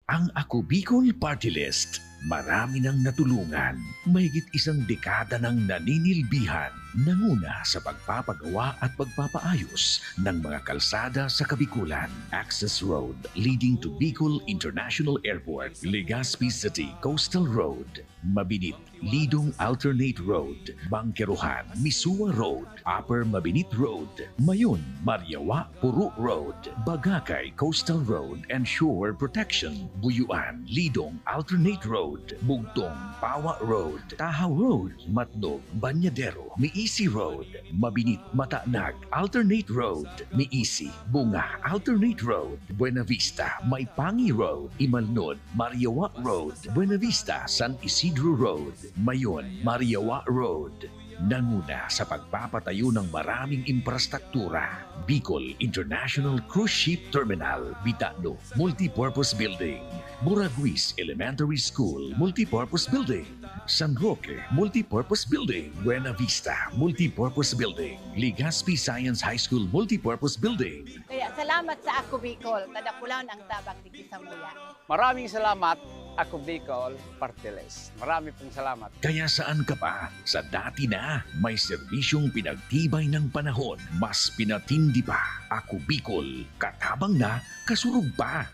Ang Ako Bicol Party List, marami nang natulungan, mahigit isang dekada nang naninilbihan, nanguna sa pagpapagawa at pagpapaayos ng mga kalsada sa Kabikulan. Access Road leading to Bicol International Airport, Legazpi City Coastal Road, Mabinit, Lidong Alternate Road, Bangkeruhan, Misua Road, Upper Mabinit Road, Mayon, Mariawa, Puro Road, Bagakay Coastal Road and Shore Protection, Buyuan, Lidong Alternate Road, Bugtong, Pawa Road, Tahaw Road, Matnog, Banyadero, Miisi Road, Mabinit, Mataanag, Alternate Road, Miisi, Bunga, Alternate Road, Buena Vista, Maipangi Road, Imalnod, Mariawa Road, Buena Vista, San Isidro Road, Mayon, Mariawa Road. Nanguna sa pagpapatayo ng maraming infrastruktura. Bicol International Cruise Ship Terminal, Bitano, Multipurpose Building, Buraguis Elementary School, Multipurpose Building, San Roque, Multipurpose Building, Buena Vista, Multipurpose Building, Legazpi Science High School, Multipurpose Building. Kaya salamat sa Ako Bicol. Tadakulan ang tabang digdi sa muya. Maraming salamat, Ako Bicol Party List. Marami pong salamat. Kaya saan ka pa? Sa dati na, may serbisyong pinagtibay ng panahon. Mas pinatindi pa. Ako Bicol, katabang na, kasurug pa.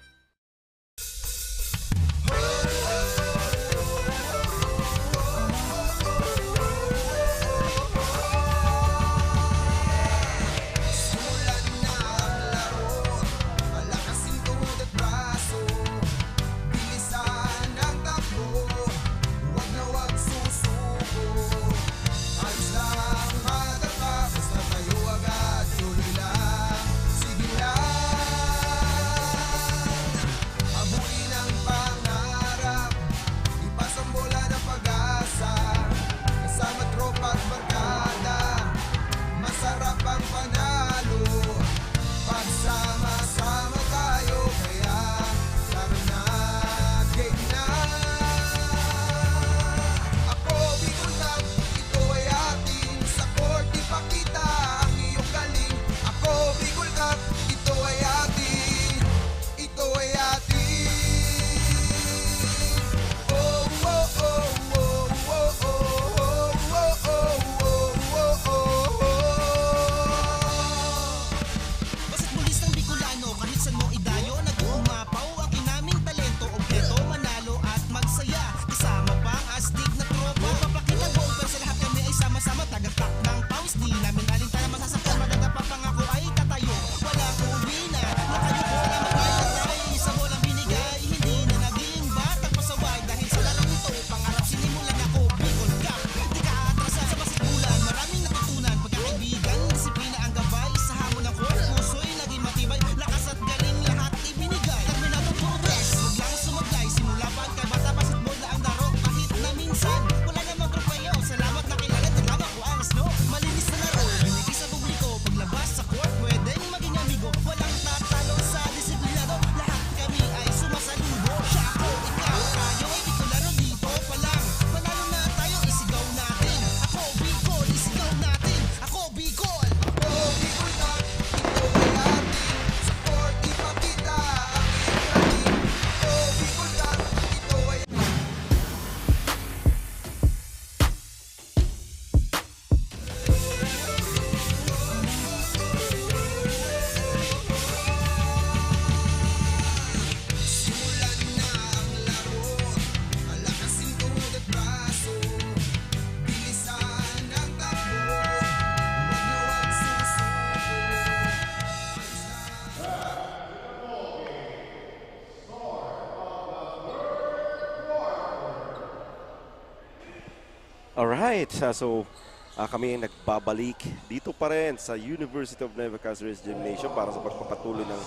Alright, so kami ay nagbabalik dito pa rin sa University of Nueva Cáceres Gymnasium para sa pagpapatuloy ng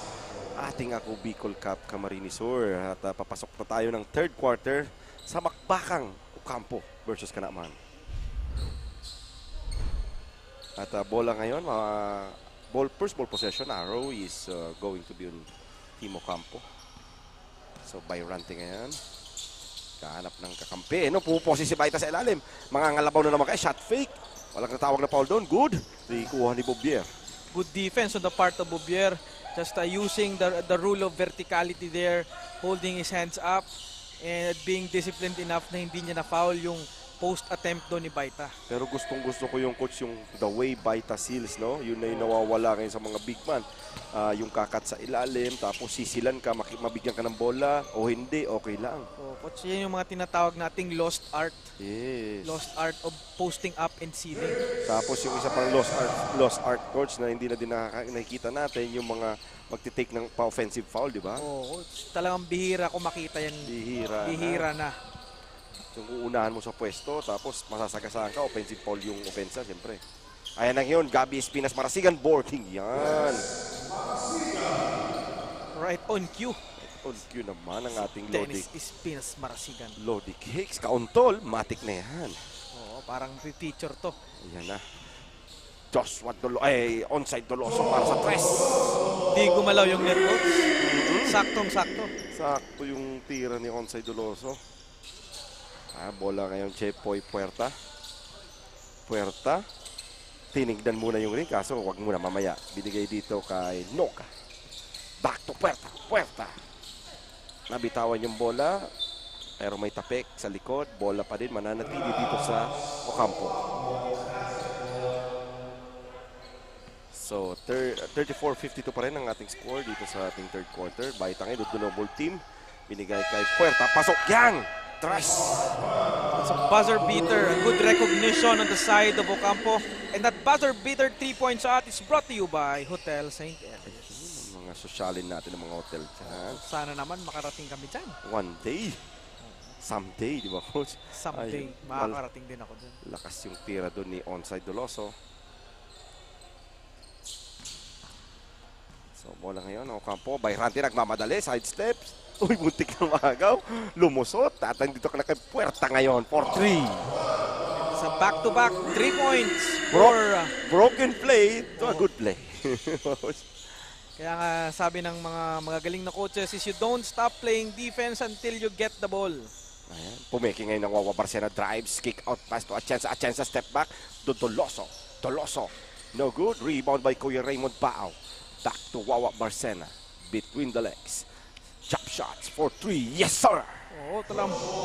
ating Ako Bicol Cup Camarines Sur. At papasok na tayo ng third quarter sa Makbakang Ocampo versus Kanaman. At bola ngayon, first ball possession, arrow is going to be on Team Ocampo. So by ranting ngayon. Kahanap ng kakampi. Pupose si Baita sa ilalim. Mga ngalabaw na naman kayo. Shot fake. Walang natawag na foul doon. Good. Kuha ni Bouvier. Good defense on the part of Bouvier. Just using the rule of verticality there. Holding his hands up. And being disciplined enough na hindi niya na-foul yung post attempt doon ni Baita. Pero gustong-gusto ko yung coach, yung the way Baita seals, no? Yun na yung nawawala ngayon sa mga big man. Yung kakat sa ilalim, tapos sisilan ka, mabigyan ka ng bola, o hindi, okay lang. So, coach, yan yung mga tinatawag nating lost art. Yes. Lost art of posting up and sealing. Tapos yung isa pang lost art coach na hindi na din nakikita natin, yung mga magtitake ng pa-offensive foul, di ba? Oo, talagang bihira ko makita yan. Bihira na. Yung uunahan mo sa pwesto, tapos masasagasaan ka, offensive foul yung offensa, siyempre. Ayan na yun, Gabby Espinas Marasigan, boarding, yan. Right on cue. On cue naman ang ating Lodi. Dennis Espinas Marasigan. Lodi Cakes, kauntol, matik na yan. Oo, parang feature to. Ayan na. Joshua onside Doloso para sa press. Di gumalaw yung net coach. Saktong-sakto. Sakto yung tira ni onside Doloso. Bola ngayon, Chepoy Puerta. Tinignan muna yung ring, kaso wag muna mamaya. Binigay dito kay Noga. Back to Puerta. Nabitawan yung bola, pero may tapik sa likod. Bola pa din, mananatili dito sa Ocampo. So, 34-52 pa rin ang ating score dito sa ating third quarter. Baita ngayon, double team. Binigay kay Puerta. Pasok yang! Tres! It's a buzzer beater. A good recognition on the side of Ocampo. And that buzzer beater 3-point shot is brought to you by Hotel St. Elvis. Mga sosyalin natin ng mga hotel dyan. Sana naman makarating kami dyan. One day. Someday, di ba, coach? Someday. Makakarating din ako dyan. Lakas yung tira doon ni onside Doloso. So, bola ngayon. Ocampo, Bayrante nagmamadali. Side steps. Uy, buntik na magaw. Lumusot. Tatang dito ka na kay Puerta ngayon. 4-3. Sa back-to-back 3 points. Broken play to a good play. Kaya nga sabi ng mga magagaling na coaches is you don't stop playing defense until you get the ball. Ayan. Pumeki ngayon ng Wawa Barcena. Drives, kick out pass to Atienza. Atienza step back. Doloso. No good. Rebound by Kuya Raymond Bao. Back to Wawa Barcena. Between the legs. Jump shots for 3. Yes, sir! Oo,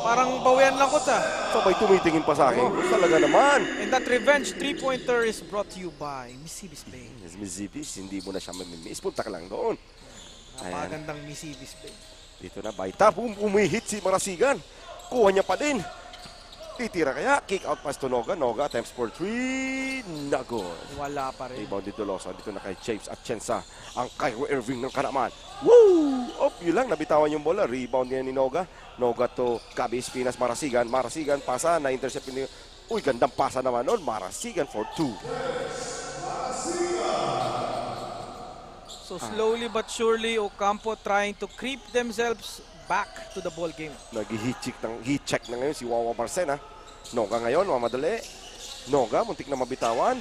parang bawian lang ko sa. Sabay tumitingin pa sa akin. Talaga naman. And that revenge 3-pointer is brought to you by Missibis Bay. Yes, Missibis. Hindi mo na siya mamimiss. Punta ka lang doon. Napagandang Missibis Bay. Dito na, Baita. Umihit si Marasigan. Kuha niya pa din. Titira kaya. Kick out pass to Noga. Noga attempts for 3. Nagod. Wala pa rin. Rebound dito Doloso. Dito na kay James Atienza. Ang Kyrie Irving ng Kanaman. Woo! Yun lang. Nabitawan yung bola. Rebound niya ni Noga. Noga to Gabby Espinas Marasigan. Marasigan pasa. Na-intercept ni... Uy, gandang pasa naman nun. Marasigan for 2. So slowly but surely, Ocampo trying to creep themselves back to the ball game. Heat check na ngayon si Wawa Barcena. Noga ngayon, mamadali. Noga, muntik na mabitawan.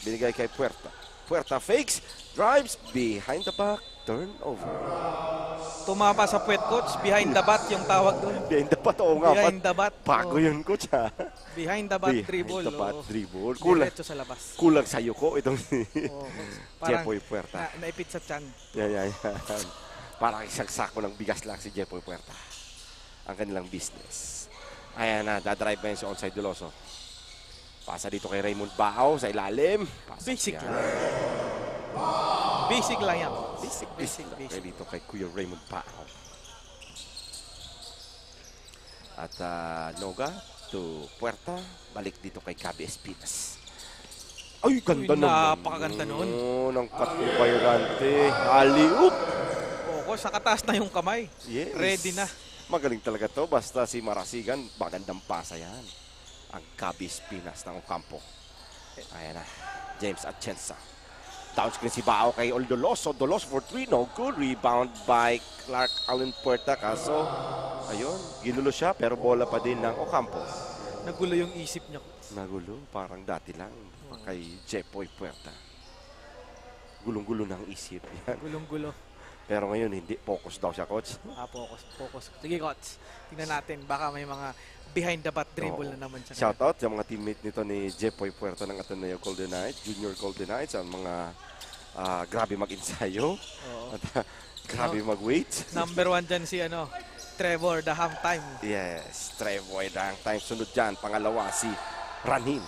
Binigay kay Puerta. Puerta fakes, drives, behind the back, turnover. Tumapa sa puwet, coach. Behind the bat yung tawag doon. Behind the bat, oo nga. Behind the bat. Bago yun, coach, ha? Behind the bat dribble. Behind the bat dribble. Diretso sa labas. Kulang sa yuko itong si Jepoy Puerta. Naipit sa tiyan. Yan. Parang isang sako ng bigas lang si Jepoy Puerta. Ang kanilang business. Ayan na, dadrive ba yun si onside Doloso. Pasa dito kay Raymond Bao sa ilalim. Basic lang. Basic lang yan. Basic. Kaya dito kay Kuya Raymond Bao. At Noga to Puerta. Balik dito kay Gabby Espinas. Ay, ganda naman. Napakaganda nun. Ng Katong Bayrante. Alley-oop. Oo, sa kataas na yung kamay. Yes. Ready na. Magaling talaga to. Basta si Marasigan, magandang pasa yan. ang Gabi Espinas ng Ocampo. Ayan na, James Atienza. Down screen si Bao kay Doloso. Doloso for 3, no good. Rebound by Clark Allen Puerta. Kaso, ayun, ginulo siya pero bola pa din ng Ocampo. Nagulo yung isip niya. Nagulo, parang dati lang kay Jepoy Puerta. Gulong-gulo ng isip. Yan. Gulong-gulo. Pero ngayon, hindi. Focus daw siya, coach. Focus. Sige, coach. Tingnan natin. Baka may mga behind the bat dribble na naman siya. Shoutout sa mga teammate nito ni Jepoy Puerta ng Ateneo Golden Knights, Junior Golden Knights, ang mga grabe mag-ensayo. At grabe mag-weight. Number 1 dyan si Trevor, the hang time. Yes, Trevor, the hang time. Sunod dyan, pangalawa si Ranin.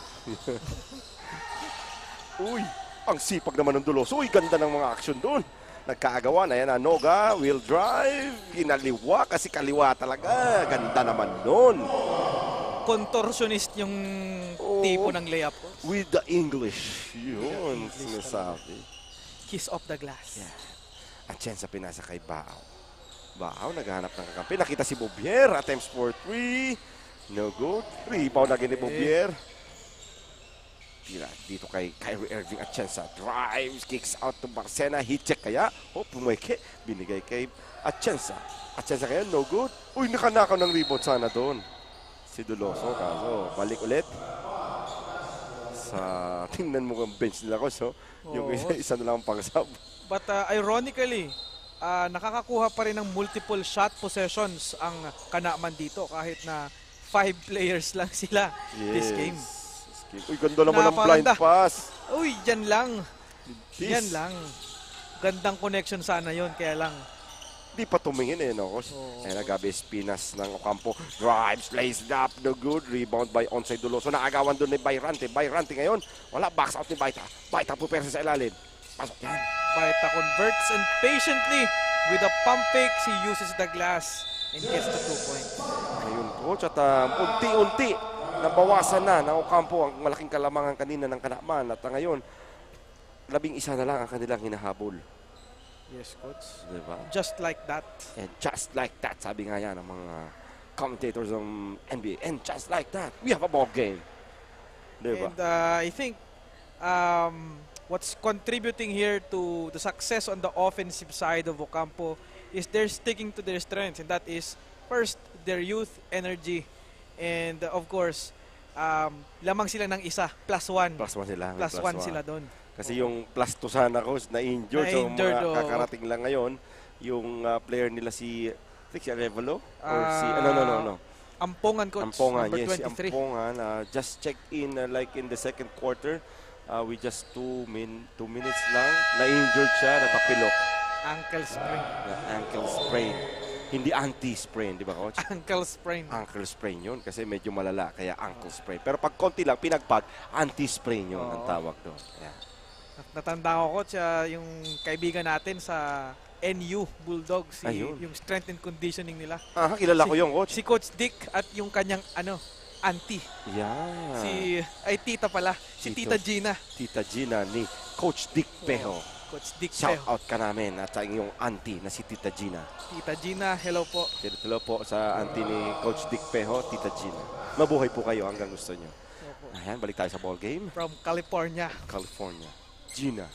Uy, ang sipag naman ng Doloso. Uy, ganda ng mga action doon. Nagkaagawan, ayan na, Noga, will drive, kinaliwa, kasi kaliwa talaga. Ganda naman nun. Contortionist yung tipo ng layup. With the English. Yun, sinasabi. Kiss off the glass. Yeah. At chance sa pinasa kay Bao. Bao, naghahanap ng kakampi. Nakita si Bobier, attempts for 3. No good. Rebound na ni Bobier. Tira dito kay Kyrie Irving at Atienza. Drives, kicks out to Barcena. Hit check kaya. Pumweke. Binigay kay Atienza. Atienza kaya, no good. Uy, nakanakaw ng rebound sana doon. Si Doloso, kaso balik ulit. Tingnan mo ang bench nila ko. So, yung isa na lang ang pang-sub. But ironically, nakakakuha pa rin ng multiple shot possessions ang Kanaman dito kahit na 5 players lang sila this game. Uy, ganda naman ng blind pass. Uy, yan lang. Yan lang. Gandang connection sana yon, kaya lang. Di pa tumingin no, coach? Ayan na, Gabi Espinas ng Ocampo. Drives, plays it up, no good. Rebound by onside Doloso. Naagawan doon ni Bayrante. Bayrante ngayon, wala, backs out ni Baita. Baita po persa sa ilalim. Pasok yan. Baita converts and patiently with a pump fake, he uses the glass and gets the 2 points. Ayun, coach, at unti-unti nabawasan na ng Ocampo ang malaking kalamangan kanina ng Kanaman. At ngayon, 11 na lang ang kanilang hinahabol. Yes, coach. Diba? Just like that. And just like that, sabi nga yan ng mga commentators ng NBA. And just like that, we have a ball game. Diba? And I think what's contributing here to the success on the offensive side of Ocampo is they're sticking to their strengths. And that is, first, their youth, energy, and of course, lamang sila ng isa, +1. +1 sila. +1 sila doon. Kasi yung +2 sana, coach, na-injured. So, mga kakarating lang ngayon, yung player nila si Arevalo? Or si, no. Ampongan, coach. Ampongan, number yes, 23. Ampongan. Just checked in like in the second quarter. We just 2 minutes lang. Na-injured siya, natapilok. Ankle sprain. Ankle sprain. Hindi anti-sprain, di ba, coach? Ankle sprain. Ankle sprain yun kasi medyo malala, kaya ankle sprain. Pero pag konti lang, pinagpag, anti-sprain yun ang tawag doon. Yeah. Natanda ko, coach, yung kaibigan natin sa NU Bulldogs, yung strength and conditioning nila. Kilala ko yung coach. Si Coach Dick at yung kanyang auntie. Yeah. Tita pala. Si Tita Gina. Tita Gina ni Coach Dick Pejo. Coach Dick Shout out ka namin at sa inyong auntie na si Tita Gina. Tita Gina, hello po. Hello po sa auntie ni Coach Dick Pejo, Tita Gina. Mabuhay po kayo hanggang gusto nyo. Ayan, balik tayo sa ball game. From California. Gina.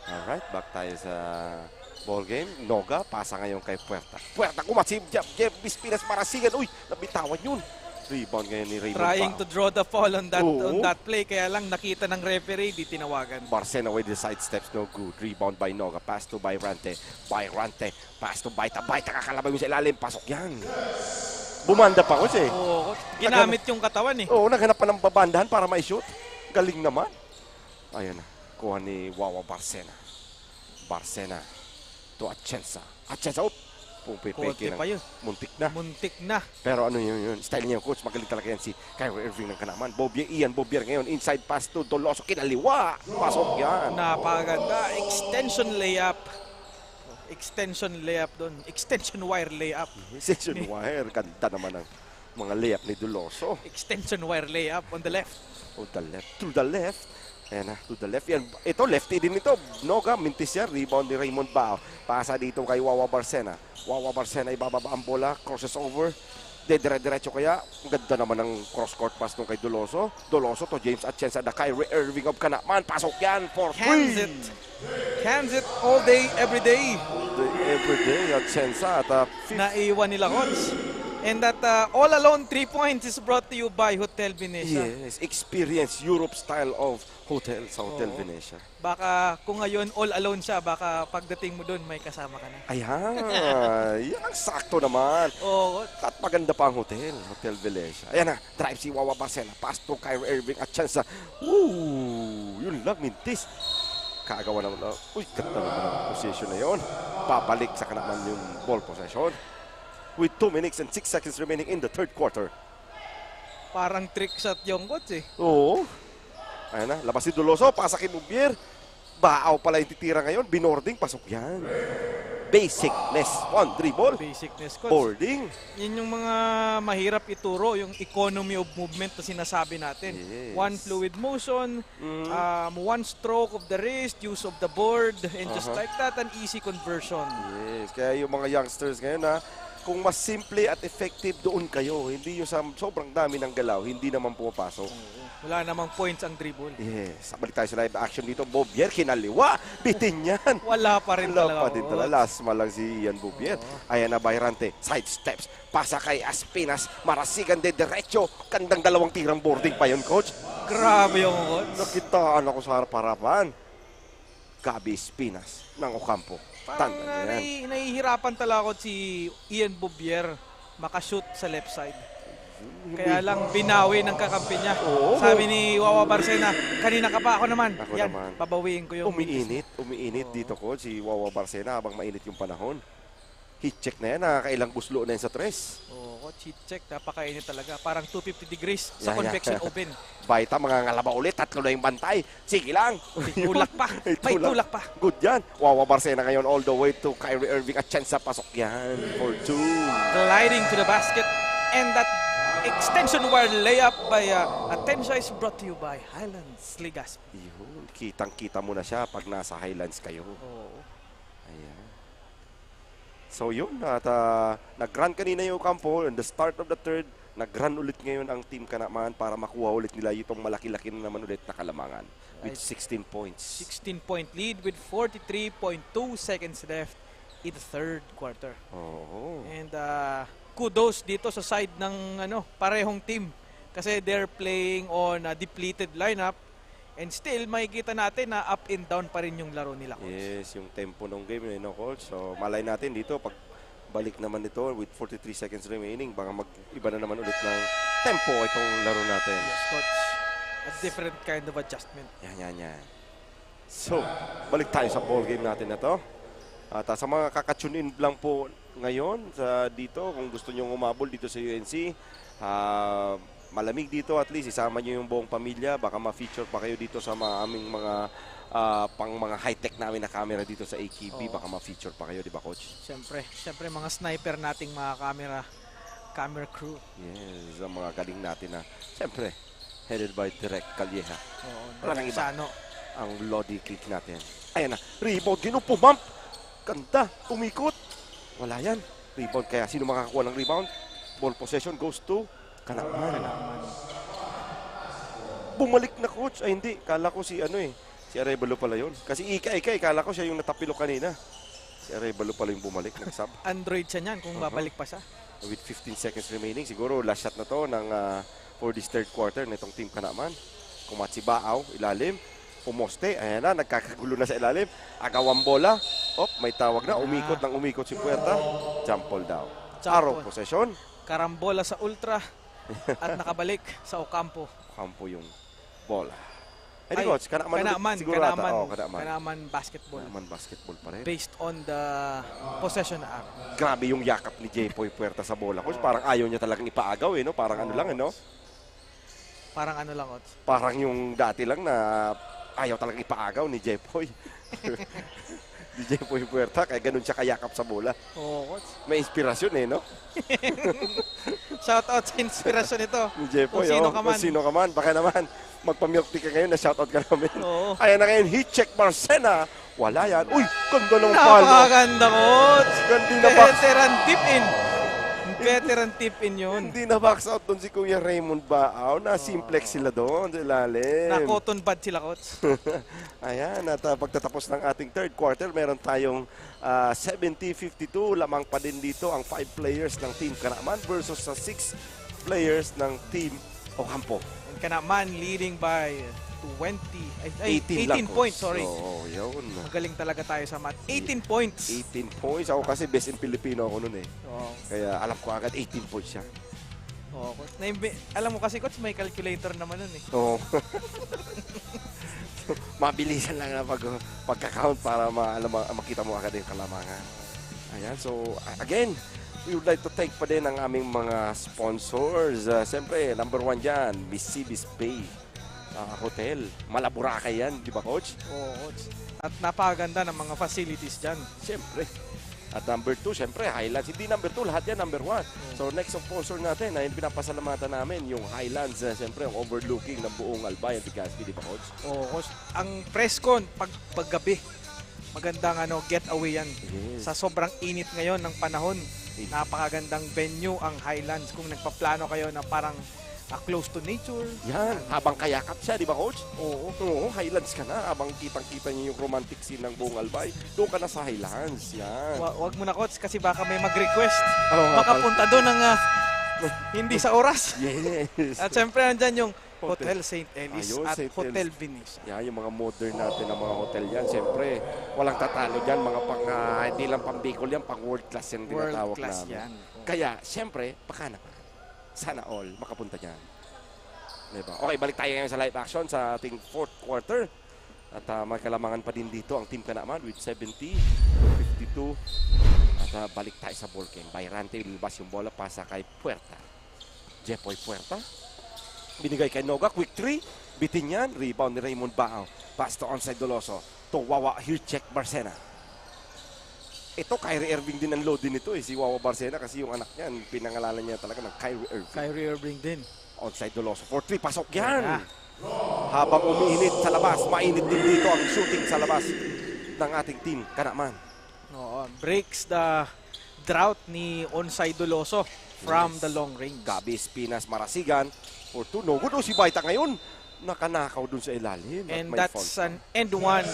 Alright, back tayo sa ball game. Noga, pasa ngayon kay Puerta. Puerta, kumasib, Jeff Espinas, Marasigan. Uy, nabitawan yun. Rebound ngayon ni Raymond Trying Bao. to draw the fall on that play, kaya lang nakita ng referee, di tinawagan. Barcena with the side steps, no good. Rebound by Noga, pass to Bayrante. Pass to Baita. Baita kakalabay mo sa ilalim, pasok yan. Bumanda pa ko siya. Ginamit yung katawan naghanap pa ng babandahan para ma-shoot. Galing naman. Ayan na. Kuha ni Wawa Barcena. Barcena to Atienza. Atienza, pumipeke ng muntik na. Pero ano yun. Style niya yung coach. Magaling talaga yan si Kyrie Irving ng Kanaman. Ian Bobier ngayon. Inside pass to Doloso. Kinaliwa. Pasok yan. Napakaganda. Extension layup doon. Extension wire layup. Extension wire. Ganda naman ang mga layup ni Doloso. Extension wire layup on the left. To the left. Ayan na, to the left. Yan. Ito, lefty din ito. Noga, mintis yan. Rebound ni Raymond Bao. Pasa dito kay Wawa Barcena. Wawa Barcena, ibababa ang bola. Crosses over. Dire-diretso kaya. Ang ganda naman ng cross-court pass nung kay Doloso. Doloso to James Atienza, the Kyrie Irving of Kanaman. Pasok yan for Hands free. it. Hands it all day, every day. Every day, Atienza at Naiwan nila, Coach. And that all alone 3 points is brought to you by Hotel Venetia. yes, experience Europe style of hotel sa Hotel Oo. Venetia. Baka kung ngayon all alone siya, baka pagdating mo doon may kasama ka na. Ayan, yan ang sakto naman. Oo. At maganda pa ang hotel, Hotel Venetia. Ayan na, drive si Wawa Barcena, pass to Kyrie Irving at chance na, yun lang, mintis. Kaagawa naman na, ganda naman ang position na yun. Babalik sa kanaman yung ball possession. With 2 minutes and 6 seconds remaining in the third quarter. Parang trick shot yung, Coach eh. Oo. Ayan na, labas si Doloso, pasa kay Mubier. Baaw pala yung titira ngayon, binording, pasok yan. Basicness, one dribble. Basicness, Coach. Boarding. Yan yung mga mahirap ituro, yung economy of movement na sinasabi natin. Yes. One fluid motion, one stroke of the wrist, use of the board, and just like that, an easy conversion. Yes, kaya yung mga youngsters ngayon na kung mas simple at effective doon kayo, hindi yung sa sobrang dami ng galaw, hindi naman pumapasok. Wala namang points ang dribble. Yes, balik tayo sa live action dito. Bobier, kinaliwa, bitin yan. Wala pa rin Wala talaga. pa din talaga. Last lang si Ian Bobier. Ayan na, Bayrante, side steps, pasa kay Aspinas, marasigan de derecho, kandang dalawang tirang boarding pa yun, Coach. Grabe yung Coach. Nakitaan ako sa harapan. Gabi Espinas ng Ocampo. Parang Tanda yan. nahihirapan talaga si Ian Bobier makashoot sa left side. Kaya lang binawi ng kakampi niya. Oo. Sabi ni Wawa Barcena, kanina ka pa, ako naman. Ako Yan, naman. babawiin ko yung Umiinit dito, Coach, si Wawa Barcena habang mainit yung panahon. Heat check na yan, nakakailang guslo na yan sa tres. Oo, cheat check, napakainit talaga. Parang 250 degrees sa Yeah, convection yeah. oven. Baita, mga ngalaba ulit, tatlo na yung bantay. Sige lang. Tulak pa. May tulak pa. Good yan. Wawa Barcena ngayon all the way to Kyrie Irving at chance sa pasok yan for 2. Gliding to the basket. And that extension wire layup by Atencia is brought to you by Highlands Legazpi. Yun, kitang-kita mo na siya pag nasa Highlands kayo. Oo. Ayan. So yun, at nag-run kanina yung Ocampo in the start of the third. Nag-run ulit ngayon ang team Kanaman para makuha ulit nila itong malaki-laki na naman ulit na kalamangan with 16 points. 16-point lead with 43.2 seconds left in the third quarter. Oh. And kudos dito sa side ng parehong team kasi they're playing on a depleted lineup and still makikita natin na up and down pa rin yung laro nila, Coach. Yes, yung tempo ng game, Coach. So malay natin dito pag balik naman nito with 43 seconds remaining, baka mag-iba na naman ulit ng tempo itong laro natin. Yes, Coach. A different kind of adjustment. Yan. So, balik tayo sa ball game natin na to. At sa mga kakatune in lang po ngayon dito, kung gusto nyo umabol dito sa UNC, malamig dito, at least isama nyo yung buong pamilya, baka ma-feature pa kayo dito sa aming mga mga high-tech namin na camera dito sa AKB, baka ma-feature pa kayo, di ba, Coach? Siyempre mga sniper nating mga camera crew. Yes, ang mga galing natin na, siyempre, headed by Direk Calleja. Wala kang iba. Ang Lodi kick natin. Ayan na, rebound, ginupumamp. Ganda, umikot. Wala yan. Rebound, kaya sino makakakuha ng rebound? Ball possession goes to Kanaman. Bumalik na, Coach. Ay, hindi. Kala ko si si Arevalo pala yun. Kasi Ika, kala ko siya yung natapilo kanina. Si Arevalo pala yung bumalik, nagsab. Android siya niyan kung babalik pa siya. With 15 seconds remaining, siguro last shot na to ng for this third quarter nitong team Kanaman. Kumatsi Baaw, ilalim. Pumoste, ayan na, nagkakagulo na sa ilalim. Agawang bola. May tawag na. Umikot si Puerta. Jump ball daw. Arrow possession. Karambola sa ultra at nakabalik sa Ocampo. Ocampo yung bola. Coach, Kanaman basketball. Kanaman basketball pa rin. Based on the possession arrow. Grabe yung yakap ni Jepoy Puerta sa bola, Coach. Parang ayaw niya talagang ipaagaw, Parang Parang lang, Coach. Parang yung dati lang na ayaw talagang ipaagaw ni Jepoy. Ni Jepoy Puerta, kaya ganun siya kayakap sa bola. Oo, Coach. May inspirasyon, Shoutout sa inspirasyon ito. Ni Jepoy, kung sino ka man. Baka naman, magpa-milk tea ka ngayon na shoutout ka namin. Oo. Ayan na ngayon, heat check Barcena. Wala yan. Uy, ganda ng palo. Napakaganda, Coach. Ganda na ba? Veteran deep in. Veteran tip-in yun. Hindi na box out doon si Kuya Raymond Baaw. Na-simplex sila doon sa ilalim. Na-cotton bud sila, Coach. Ayan, at pagtatapos ng ating third quarter, meron tayong 70-52. Lamang pa din dito ang 5 players ng Team Kanaman versus sa 6 players ng Team Ocampo. And Kanaman leading by 18 lang, points, sorry. Oo, yun. Magaling talaga tayo sa math. 18 points. 18 points. Ako kasi best in Filipino ako nun eh. Oo. Kaya alam ko agad 18 points siya. Oo, alam mo kasi, Coach, may calculator naman nun eh. Oo. Mabilisan lang na pagka-count para makita mo agad yung kalamangan. Ayan, so again, we would like to thank pa din ang aming mga sponsors. Siyempre, number 1 dyan, Misibis Bay Hotel. Malaburakay yan, di ba, Coach? Oo, Coach. At napakaganda ng mga facilities dyan. Siyempre. At number 2, siyempre, Highlands. Hindi number 2, lahat yan number 1. So next sponsor natin, na pinapasalamatan namin, yung Highlands. Siyempre, ang overlooking ng buong Albay at Legazpi, di ba, Coach? Oo, Coach. Ang presscon, paggabi, magandang getaway yan. Yes. Sa sobrang init ngayon ng panahon, napakagandang venue ang Highlands. Kung nagpaplano kayo na parang close to nature. Yan, habang kayakap siya, di ba, Coach? Oo. Oo, Highlands ka na. Habang kitang-kita niyo yung romantic scene ng buong Albay, doon ka na sa Highlands. Yan. Wag mo na, Coach, kasi baka may mag-request. Oo nga, Makapunta doon ng hindi sa oras. Yes. At syempre, andyan yung Hotel St. Ellis Ayun, at St. Hotel Ellis. Venice. Yan, yung mga modern natin na mga hotel yan. Siyempre, walang tatalo dyan. Mga hindi lang pang Bicol yan, pang world class yan World tinatawag class namin. yan. Kaya, siyempre, baka naman, sana all makapunta dyan. Diba? Okay, balik tayo ngayon sa live action sa ating fourth quarter. At may kalamangan pa din dito ang Team Kanaman with 70-52. At balik tayo sa ball game. Bayrante, ilabas yung bola, pasa kay Puerta. Jepoy Puerta. Binigay kay Noga, quick 3. Bitin yan, rebound ni Raymond Baaw. Pass to onside Doloso. To Wawa, here check Barcena. Ito, Kyrie Irving din ang load din ito eh. Si Wawa Barcena kasi yung anak niya, pinangalanan niya talaga ng Kyrie Irving. Kyrie Irving din. Onside Doloso for 3. Pasok yan. Habang umiinit sa labas, mainit din dito ang shooting sa labas ng ating Team Kanaman. Oo, breaks the drought ni Onside Doloso from the long range. Gabi Espinas Marasigan for 2. No good. Si Baita ngayon nakanakaw dun sa ilalim. And that's an end 1+1.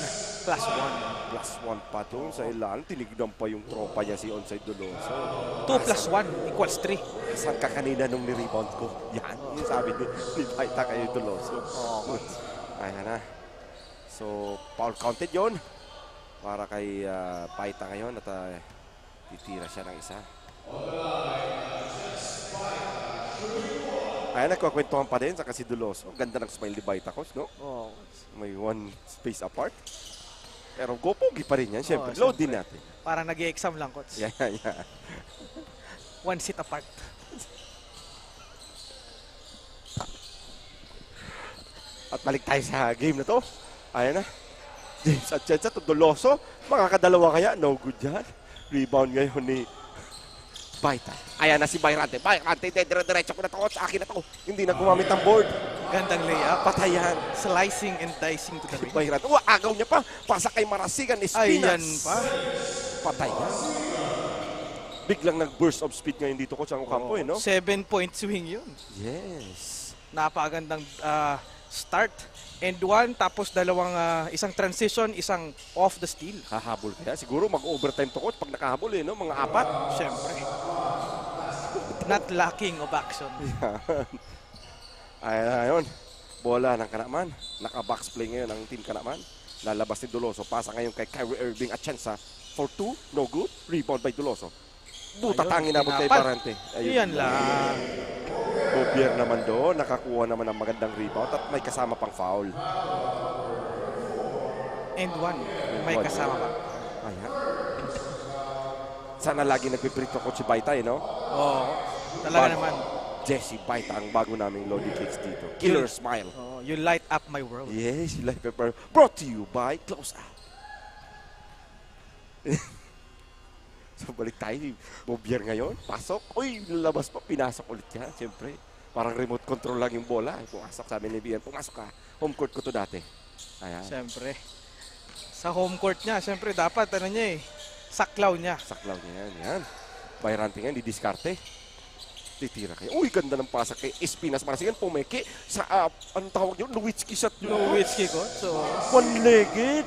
+1 pa dun sa ilalim. Tinignan pa yung tropa niya si Onside Doloso. 2+1 equals 3. Saan ka kanina nung ni-rebound ko? Yan, yung sabi ni Baita kayo Doloso. Ayan na. So, foul counted yon para kay Baita ngayon at titira siya ng isa. Ayan, nagkakwentuhan pa din sa kasi Doloso. Ganda ng smile ni Baita, Coach, no? Oh. May one space apart. Pero go-pogi pa rin yan. Siyempre, load din natin. Parang nag-i-exam lang, Coach. Yeah. One seat apart. At balik tayo sa game na to. Ayan na. James at Chensa to Doloso. Makakadalawa kaya? No good yan. Rebound ngayon ni Baita. Ayan na si Bayrante. Bayrante, dire-diretso ko na to. Akin na to. Hindi na gumamit ng board. Gandang layup. Patayan. Slicing and dicing to the ring. Bayrante. Agaw niya pa. Pasa kay Marasigan. Espinas. Ayan pa. Patayan. Biglang nag-burst of speed ngayon dito ko sa Ocampo, no? 7-point swing yun. Yes. Napakagandang start. And 1, tapos isang transition, isang off the steal. Hahabol kaya. Siguro mag-overtime to, Coach, pag nakahabol, no? Mga 4. Siyempre. Not lacking of action. Ayun. Bola ng Kanaman. Naka-box play ngayon ang Team Kanaman. Lalabas ni Doloso. Pasa ngayon kay Kyrie Irving at Chensa for 2. No good. Rebound by Doloso. Butatangin na kay Barante. Ayun lang. Bobier naman doon. Nakakuha naman ng magandang rebound at may kasama pang foul. And 1. May kasama pa. Ayan. Sana lagi nagpiprito ko si Baita, no? Oo. Talaga naman. Jesse Baita ang bago naming Lodi Kicks dito. Killer smile. Oh, you light up my world. Yes, you light up my world. Brought to you by Close Up. So balik tayo, Bobier ngayon, pasok. Uy, lalabas pa, pinasok ulit yan. Siyempre, parang remote control lang yung bola. Pumasok, sabi ni Bian, pumasok ka. Home court ko to dati. Ayan. Siyempre. Sa home court niya, siyempre dapat, saklaw niya. Saklaw niya yan, yan. Bayrante ngayon, didiskarte. Titira kayo. Uy, ganda ng pasa kay Espinas Marasigan. Pumeki sa, anong tawag yun? Nowitzki shot yun. Nowitzki ko. So, one-legged.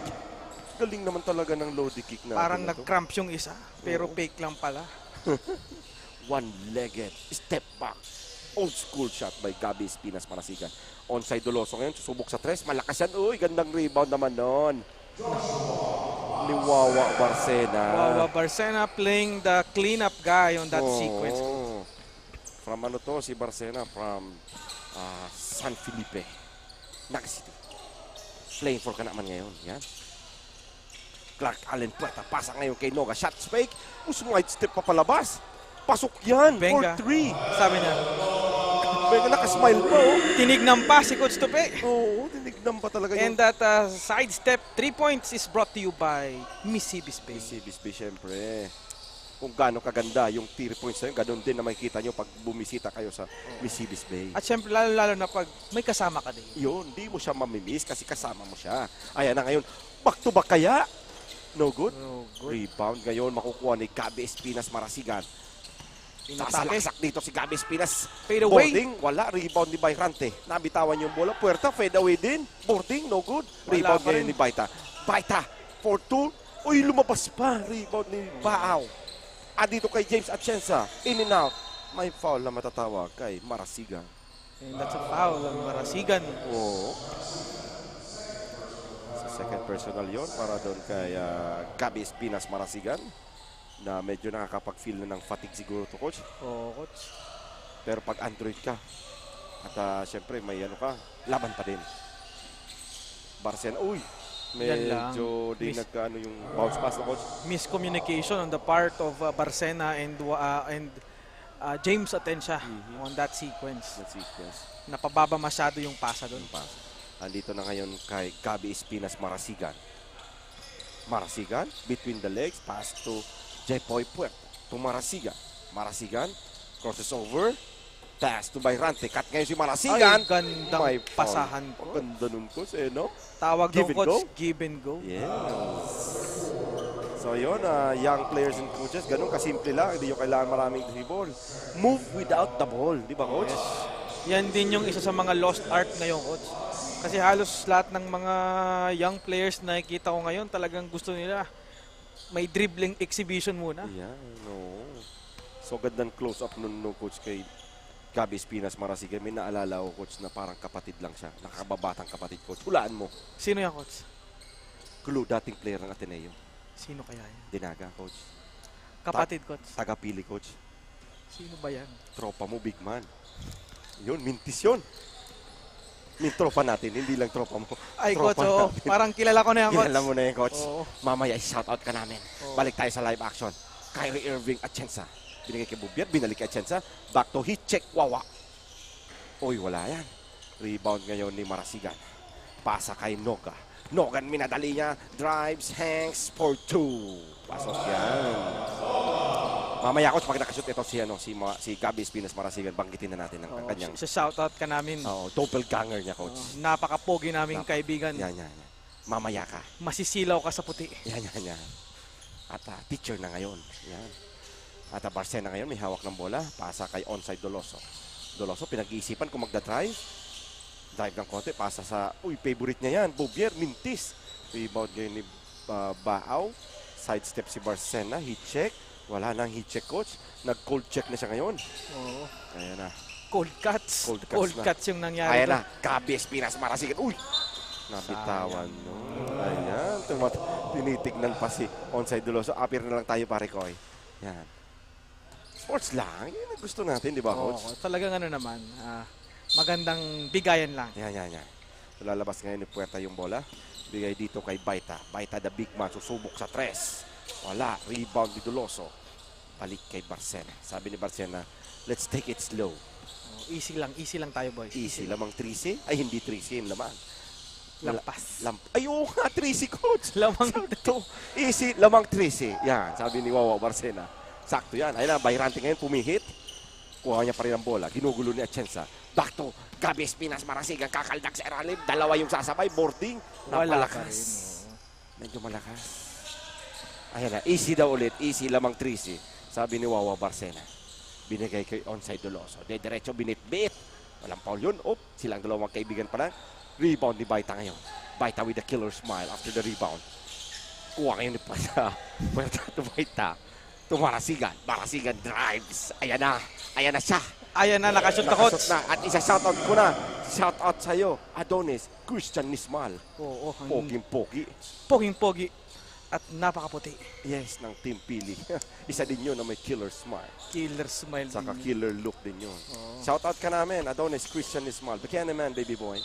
Galing naman talaga ng loadie kick na. Parang nag-cramp yung isa, pero fake lang pala. One-legged. Step back. Old school shot by Gabby Espinas Marasigan. Onside Doloso ngayon. Susubok sa tres. Malakas yan. Uy, gandang rebound naman nun. Ni Wawa Barcena. Wawa Barcena playing the cleanup guy on that sequence. From ano to, si Barcena from San Felipe, Naga City. Playing for ka naman ngayon. Yan. Clark Allen Puerta. Pasa ngayon kay Noga. Shot fake. Wide step pa palabas. Pasok yan. Benga. 4-3. Sabi niya. Benga nakasmile pa. Oh. Tinignan pa si Coach Tupi. Oo, tinignan pa talaga And that side step 3 points is brought to you by Mississippi Bay. Mississippi, syempre. Kung gaano kaganda yung 3 points na yun, ganun din na makikita nyo pag bumisita kayo sa Mississippi Bay. At syempre, lalo na pag may kasama ka din. Yun, di mo siya mamimiss kasi kasama mo siya. Ayan na ngayon, back to back kaya? No good? No good. Rebound ngayon, makukuha ni Gabby Espinas Marasigan. Sasalaksak dito si Gabby Espinas. Fade away. Boarding, wala. Rebound ni Bayrante. Nabitawan yung bola. Puerta, fade away din. Boarding, no good. Rebound ngayon ni Baita. Baita, 4-2. Uy, lumabas pa. Rebound ni Baaw. Dito kay James Atienza. In and out. May foul na matatawag kay Marasigan. And that's a foul ng Marasigan. Oo. Sa second personal yon para doon kay Gabby Espinas Marasigan. Na medyo nakakapag-feel na ng fatigue siguro to, Coach. Oo, Coach. Pero pag Android ka, at syempre may ano ka, laban pa din. Barcena, uy, medyo di nagkaano yung bounce pass na, Coach. Miscommunication on the part of Barcena and James Atienza on that sequence. Napababa masyado yung pasa doon. Andito na ngayon kay Gabby Espinas Marasigan. Marasigan, between the legs, pass to Jepoy Puerta to Marasigan. Marasigan crosses over. Pass to Bayrante. Cut ngayon si Marasigan. Ay, gandang pasahan po. Ganda nun, Coach. No? Tawag daw, Coach, give and go. Yes. So yun, young players and coaches, ganun kasimple lang. Hindi yung kailangan maraming dribble. Move without the ball. Di ba, Coach? Yes. Yan din yung isa sa mga lost art ngayon, Coach. Kasi halos lahat ng mga young players na nakikita ko ngayon, talagang gusto nila may dribbling exhibition muna. Yeah, no. So gandang close-up nun, no, Coach, kay Gabby Espinas Marasigan. May naalala ko, Coach, na parang kapatid lang siya. Nakakababatang kapatid, Coach. Hulaan mo. Sino yan, Coach? Clue, dating player ng Ateneo. Sino kaya yan? Dinaga, Coach. Kapatid, Coach. Tagapili, Coach. Sino ba yan? Tropa mo, big man. Yun, mintis yun. Yung tropa natin, hindi lang tropa mo. Ay, tropa Coach, oo. Parang kilala ko na yan, Coach. Kilala mo na yan, Coach. Oo. Mamaya, shoutout ka namin. Oo. Balik tayo sa live action. Kyrie Irving Atienza. Binigay kay Bubier, binalik kay Atienza. Back to hit check, Wawa. Uy, wala yan. Rebound ngayon ni Marasigan. Pasa kay Noga. Nogan, minadali niya. Drives, hangs for 2. Pasok yan. Mamaya, Coach, pag nakashoot ito si Gabby Espinas Marasigan, banggitin na natin ang kanyang... Sa shoutout ka namin. Doppelganger niya, Coach. Napaka-pogi naming kaibigan. Yan. Mamaya ka. Masisilaw ka sa puti. Yan. At teacher na ngayon. Yan. At Barcena ngayon, may hawak ng bola. Pasa kay onside Doloso. Doloso, pinag-iisipan kung magda-drive. Drive ng konti, pasa sa... Uy, favorite niya yan. Bubier, mintis. Rebound ngayon ni Baaw. Side step si Barcena. Heat check. Wala nang heat check, Coach. Nag-cold check na siya ngayon. Oo. Ayan na. Cold cuts. Cold cuts yung nangyari. Ayan na. Gabby Espinas Marasigan. Uy! Nabitawan, no? Ayan. Tinitignan pa si onside Doloso. Appear na lang tayo, pare ko. Yan. Sports lang. Yan ang gusto natin, di ba, Coach? Talagang ano naman. Magandang bigayan lang. Yan. So, lalabas ngayon ni Puerta yung bola. Bigay dito kay Baita. Baita the big man. Susubok sa tres. Wala. Rebound ni Doloso. Balik kay Barcena. Sabi ni Barcena, let's take it slow. Easy lang tayo, boys. Easy. Lamang 3C? Ay, hindi 3C yung laman. Lampas. Ay, oo nga, 3C, Coach. Lamang to. Easy, lamang 3C. Yan, sabi ni Wawa Barcena. Sakto yan. Ayun na, Bayrante ngayon pumihit. Kuha niya pa rin ang bola. Ginugulo ni Atienza. Back to Gabby Espinas Marasigan. Kakaldak sa eralim. Dalawa yung sasabay. Boarding. Napalakas. Medyo malakas. Ayan na. Easy daw ulit. Easy lamang 3C. Sabi ni Wawa Barcena. Binigay kay onside Doloso. Diretso binitbit. Walang foul yun. Silang dalawang kaibigan pa lang. Rebound ni Baita ngayon. Baita with the killer smile after the rebound. Kuha ngayon ni Pasa. Puerta to Baita. To Marasigan. Marasigan drives. Ayan na siya. Ayan na, nakashoot na, coach. Na. At isa-shoutout ko na. Shoutout sa'yo, Adonis, Christian Nismal. Oo. Poging-pogi. Poging-pogi. At napakaputi. Yes, ng Team Pili. Isa din yun na may killer smile. Killer smile. Saka killer look din yun. Shoutout ka namin, Adonis, Christian Nismal. Bigyan naman, baby boy.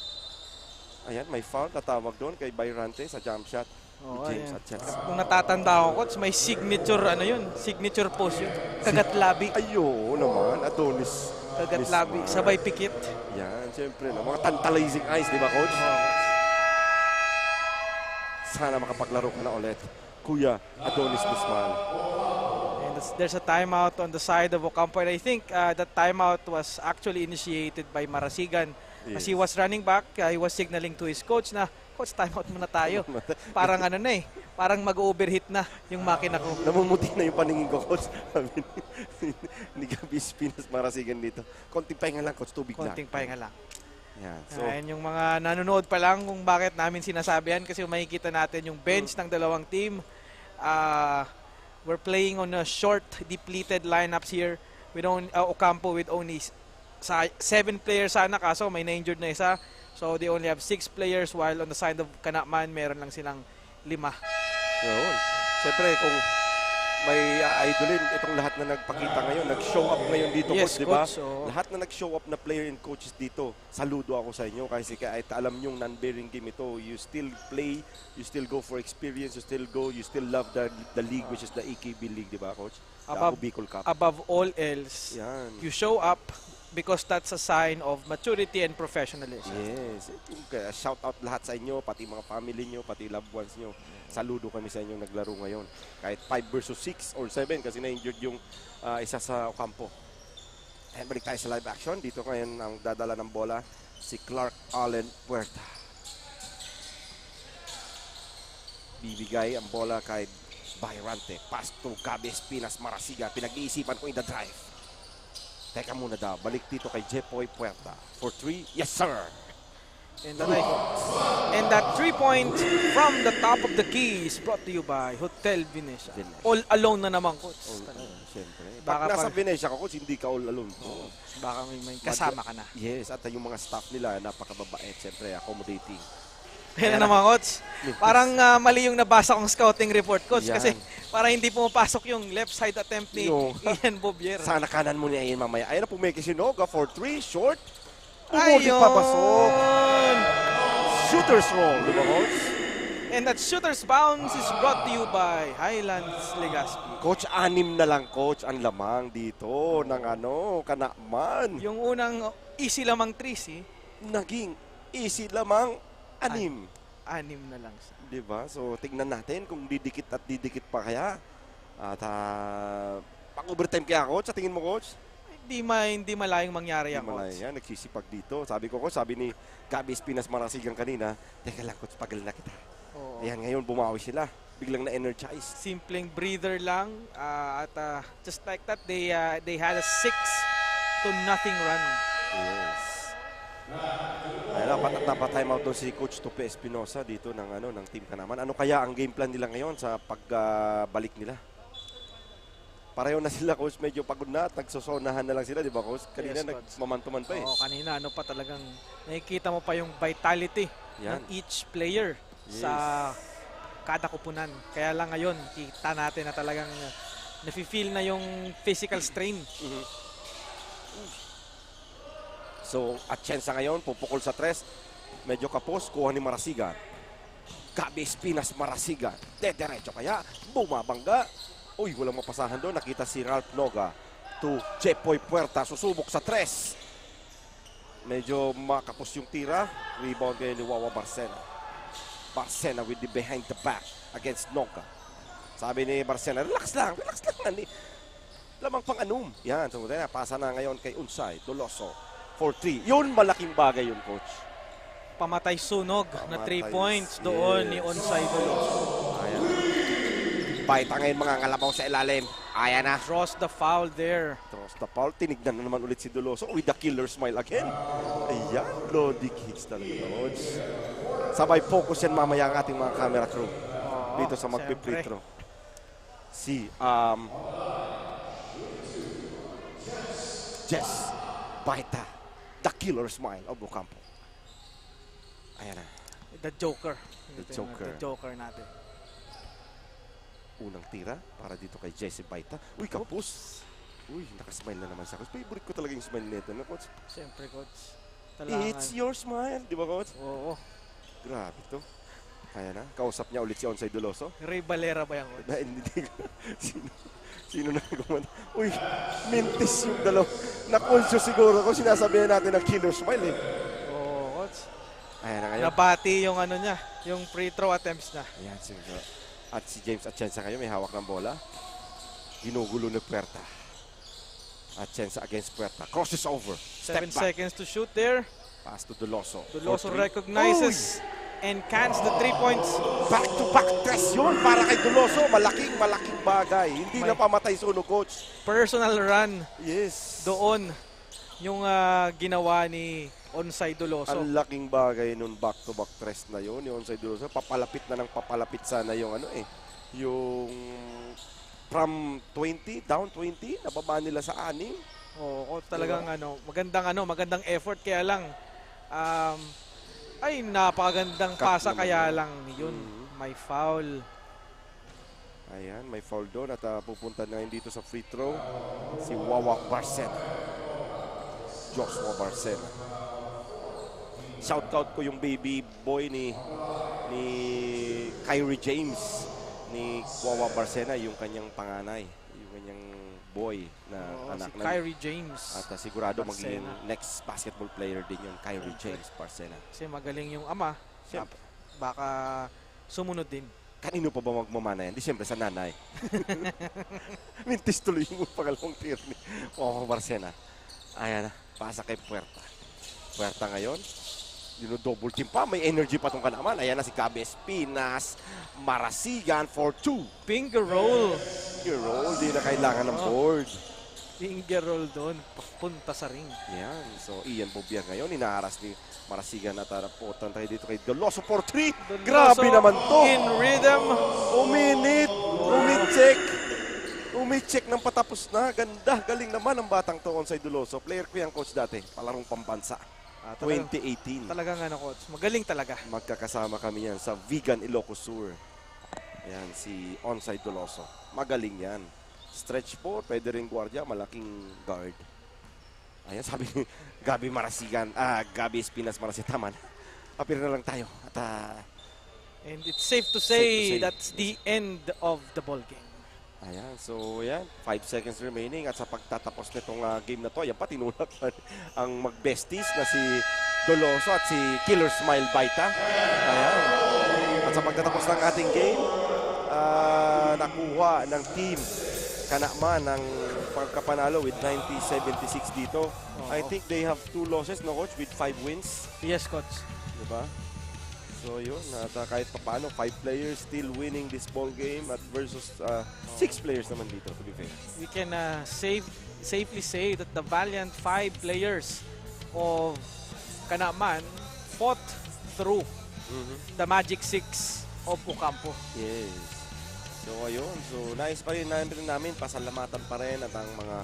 Ayan, may foul. Tatawag doon kay Bayrante sa jump shot. James Atchas. Kung natatanda ko, coach, may signature, signature pose yun. Kagat-labi. Ayun naman, Adonis. Kagat-labi, sabay pikit. Yan, siyempre. Mga tantalizing eyes, di ba, coach? Sana makapaglaro ka na ulit. Kuya Adonis Nismal. And there's a timeout on the side of Ocampo. And I think that timeout was actually initiated by Marasigan. As he was running back, he was signaling to his coach na, coach, timeout muna tayo. Parang parang mag-overheat na yung makina ko. Namumuti na yung paningin ko, coach. Ni Gabi Espinas Marasigan dito. Konting pahinga lang, coach. Tubig lang. Konting pahinga lang. Yan. So, yung mga nanonood pa lang kung bakit namin sinasabihan kasi makikita natin yung bench ng dalawang team. We're playing on a short, depleted lineups here with Ocampo with only 7 players sana, kaso may na-injured na isa. So they only have 6 players while on the side of Kanaman meron lang silang 5. yun. Siyempre, kung may idolin itong lahat na nagpakita ngayon, nag-show up ngayon dito, yes, coach, di ba? Lahat na nag-show up na player and coaches dito, saludo ako sa inyo kasi kahit alam nyong non-bearing game ito, you still play, you still go for experience, you still love the league which is the EKB League, di ba, coach? Above all else, yan. You show up because that's a sign of maturity and professionalism. Yes. Shout out lahat sa inyo, pati mga family nyo, pati loved ones nyo. Saludo kami sa inyong naglaro ngayon. Kahit 5 versus 6 or 7 kasi na-injured yung isa sa Ocampo. And balik tayo sa live action. Dito ngayon ang dadala ng bola si Clark Allen Puerta. Bibigay ang bola kay Bayrante. Pass to Gabi Espinas Marasigan. Pinag-iisipan ko in the drive. Teka muna daw. Balik dito kay Jepoy Puerta. For 3. Yes, sir! And that 3-point from the top of the key is brought to you by Hotel Venecia. All alone na naman, coach. Siyempre. Pag nasa Venecia ka, coach, hindi ka all alone. Baka may kasama ka na. Yes, at yung mga staff nila, napakababait. Siyempre, accommodating. Kaya na naman, coach. Parang mali yung nabasa kong scouting report, coach. Kasi parang hindi pumapasok yung left side attempt ni Ian Bobier. Sana kanan mo ni Ian mamaya. Ayun na, pumeke si Noga for 3, short. Pumulit papasok. Shooter's roll, di ba, coach? And that shooter's bounce is brought to you by Highlands Legazpi. Coach, 6 na lang, coach, ang lamang dito ng Kanaman. Yung unang easy lamang 3, naging easy lamang 6. 6 na lang siya. Diba? So, tignan natin kung didikit at didikit pa kaya. At pang-overtime kaya, coach, sa tingin mo, coach? Hindi malayong mangyari yan, coach. Yan, nagsisipag dito. Sabi ko, coach, sabi ni Gabi Espinas Marasigan kanina, teka lang, coach, pagal na kita. Ayan, ngayon bumawi sila. Biglang na-energize. Simpleng breather lang. At just like that, they had a 6-0 run. Yes. Ayun, time out doon si Coach Tupe Espinosa dito ng Team Kanaman. Ano kaya ang game plan nila ngayon sa pagbalik nila? Pareho na sila, coach, medyo pagod na at nagsosonahan na lang sila, di ba, coach? Kanina nagmamantuman pa kanina pa talagang nakikita mo pa yung vitality ng each player sa kada kupunan. Kaya lang ngayon, kita natin na talagang nafe-feel na yung physical strain. So, at Chensa ngayon, pupukol sa 3. Medyo kapos, kuha ni Marasigan. Gabi Espinas Marasigan. Diretso kaya, bumabangga. Uy, walang mapasahan doon. Nakita si Ralph Noga to Jepoy Puerta. Susubok sa 3. Medyo makapos yung tira. Rebound ngayon ni Wawa Barcena. Barcena with the behind the back against Noga. Sabi ni Barcena, relax lang. Lamang pang anum. Yan, so pasa na ngayon kay Unsay Doloso. For 3. Yun, malaking bagay yun, coach. Pamatay sunog na 3 points doon ni Unsay Doloso. Ayan. Baita ngayon mga ngalabaw sa ilalim. Ayan na. Draws the foul there. Draws the foul. Tinignan na naman ulit si Doloso with the killer smile again. Ayan, loading hits talaga, Coach. Sabay focus yan mamaya ang ating mga camera crew dito sa magpi-free throw. Si Jess Baita, the killer smile of Ocampo. Ayan na. The Joker. The Joker. The Joker natin. Unang tira para dito kay Jesse Baita. Uy, kapus. Uy, nakasmile na naman sa Coach. Favorite ko talaga yung smile nito, no, Coach? Siyempre, Coach. It's your smile, di ba, Coach? Oo. Grabe to. Kaya na, kausap niya ulit si Onsay Doloso. Ray Valera ba yan, Coach? Hindi. Sino na kumanda? Uy, mintis yung dalaw. Nakonso siguro ko, sinasabihan natin ng killer smile, eh. Oo, Coach. Ayan na ngayon. Nabati yung ano niya, yung free throw attempts na. Ayan, siguro. At si James Atienza kayo, may hawak ng bola. Ginugulo ni Puerta. Atienza against Puerta. Crosses over. 7 seconds to shoot there. Pass to Doloso. Doloso recognizes and cans the 3 points. Back-to-back test yun para kay Doloso. Malaking bagay. Hindi na pamatay suno, Coach. Personal run. Yes. Doon yung ginawa ni Onsay Doloso. Ang laking bagay nun back-to-back test na yun. Yung Onsay Doloso, papalapit na ng papalapit sana yung yung from 20, down 20, nababa nila sa 6. Oo, talagang magandang effort, kaya lang ay napakagandang pasa, kaya lang yun, may foul. Ayan, may foul doon at pupunta na ngayon dito sa free throw si Wawa Barcena. Joshua Barcena. Shoutout ko yung baby boy ni Kyrie James, ni Wawa Barcena, yung kanyang panganay, yung kanyang boy na anak si Kyrie James. At sigurado Barcena. magiging next basketball player din yun, Kyrie James Barcena. Kasi magaling yung ama. Siyempre. Baka sumunod din. Kanino pa ba magmamana yan? Di siyempre sa nanay. Mintis tuloy yung pangalawang tier ni Wawa Barcena. Ayan na, pasa kay Puerta. Puerta ngayon, double team pa, may energy pa tong kanaman. Ayan na si Gabi Espinas, Marasigan for 2. Finger roll. Finger roll, di na kailangan ng board. Finger roll doon, papunta sa ring. Yan, so Ian Bobier ngayon, inaharas ni Marasigan at putan tayo dito kay Doloso for 3. Grabe naman to. In rhythm. Umicheck ng patapos na. Ganda, galing naman ang batang to, Onsay Doloso. Player ko yan, Coach, dati. Palarong pambansa. 2018. Talagang Coach. Magaling talaga. Magkakasama kami yan sa Vegan Ilocos Sur. Ayan, si Onsay Doloso. Magaling yan. Stretch po, pwede rin guardia, malaking guard. Ayan, sabi ni Gabi Marasigan, Gabi Espinas Marasitaman. Apir na lang tayo. At, and it's safe to say that's the end of the ball game. Ayan, so yan, 5 seconds remaining at sa pagtatapos nitong game na to, ayan pa, tinulak ang magbesties na si Doloso at si Killer Smile Baita. Ayan. At sa pagtatapos ng ating game, nakuha ng team Kanaman ng pagkapanalo with 90-76 dito. I think they have 2 losses, no, Coach, with 5 wins. Yes, Coach. Diba? So yun, at kahit paano, 5 players still winning this ball game at versus 6 players naman dito, to be fair. We can safely say that the valiant 5 players of Kanaman fought through the Magic 6 of Ocampo. Yes. So ayun, so nice pa rin namin, pasalamatan pa rin at ang mga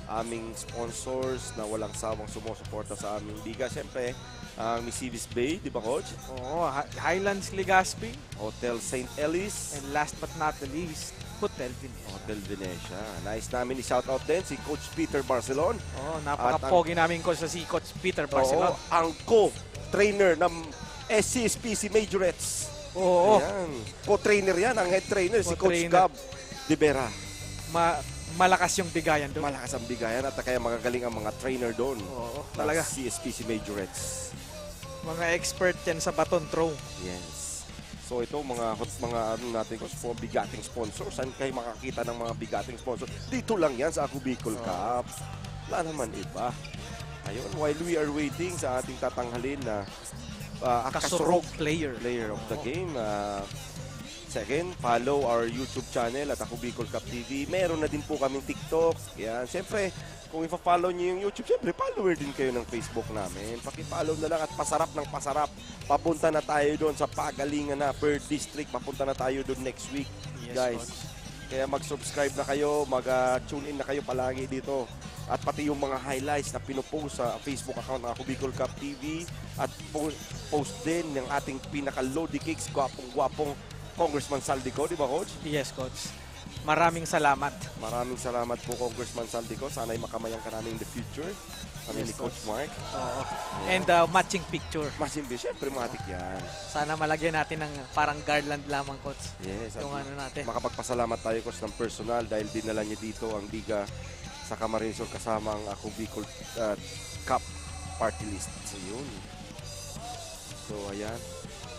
aming sponsors na walang sawang sumusuporta sa aming liga. Siyempre, ang Misivis Bay, di ba, Coach? Oo, Highlands Legazpi. Hotel St. Ellis. And last but not the least, Hotel Venecia. Hotel Venecia. Nice namin i-shoutout din si Coach Peter Barcelon. Oo, napaka-pogi namin ko sa si Coach Peter Barcelon. Ang co-trainer ng SCSPC Majorettes. Oo. Ayan. Co-trainer yan, ang head trainer, si Coach Gab De Vera. Malakas yung bigayan doon. Malakas ang bigayan at kaya magagaling ang mga trainer doon. Oo, talaga. CSPC Majorettes. Mga expert yan sa baton throw. Yes. So ito mga natin ko for bigating sponsors. Saan kayo makakita ng mga bigating sponsors? Dito lang yan sa Ako Bicol Cup. Wala naman iba. Ayun, while we are waiting sa ating tatanghalin na Kasurog player of the game. Second, follow our YouTube channel at Ako Bicol Cup TV. Meron na din po kaming TikTok. Yan. Siyempre, kung ipa-follow nyo yung YouTube, siyempre, follower din kayo ng Facebook namin. Paki-follow na lang at pasarap ng pasarap. Papunta na tayo doon sa pagalingan na per district. Papunta na tayo doon next week, guys. Kaya mag-subscribe na kayo, mag-tune in na kayo palagi dito. At pati yung mga highlights na pinopost sa Facebook account ng Ako Bicol Cup TV. At post din ng ating pinaka-Lodi Kicks, gwapong-gwapong Congressman Saldico, di ba, Coach? Yes, Coach. Maraming salamat. Maraming salamat po, Congressman Saldico. Sana'y makamayan ka namin in the future. Kami ni Coach Mark. Oo. And matching picture. Matching picture, siyempre matik yan. Sana malagyan natin ng parang garland lamang, Coach. Yes. Yung ano natin. Makapagpasalamat tayo, Coach, ng personal dahil dinala niya dito ang liga sa Camarines Sur kasama ang Ako Bicol Cup party list. So, yun. So, ayan.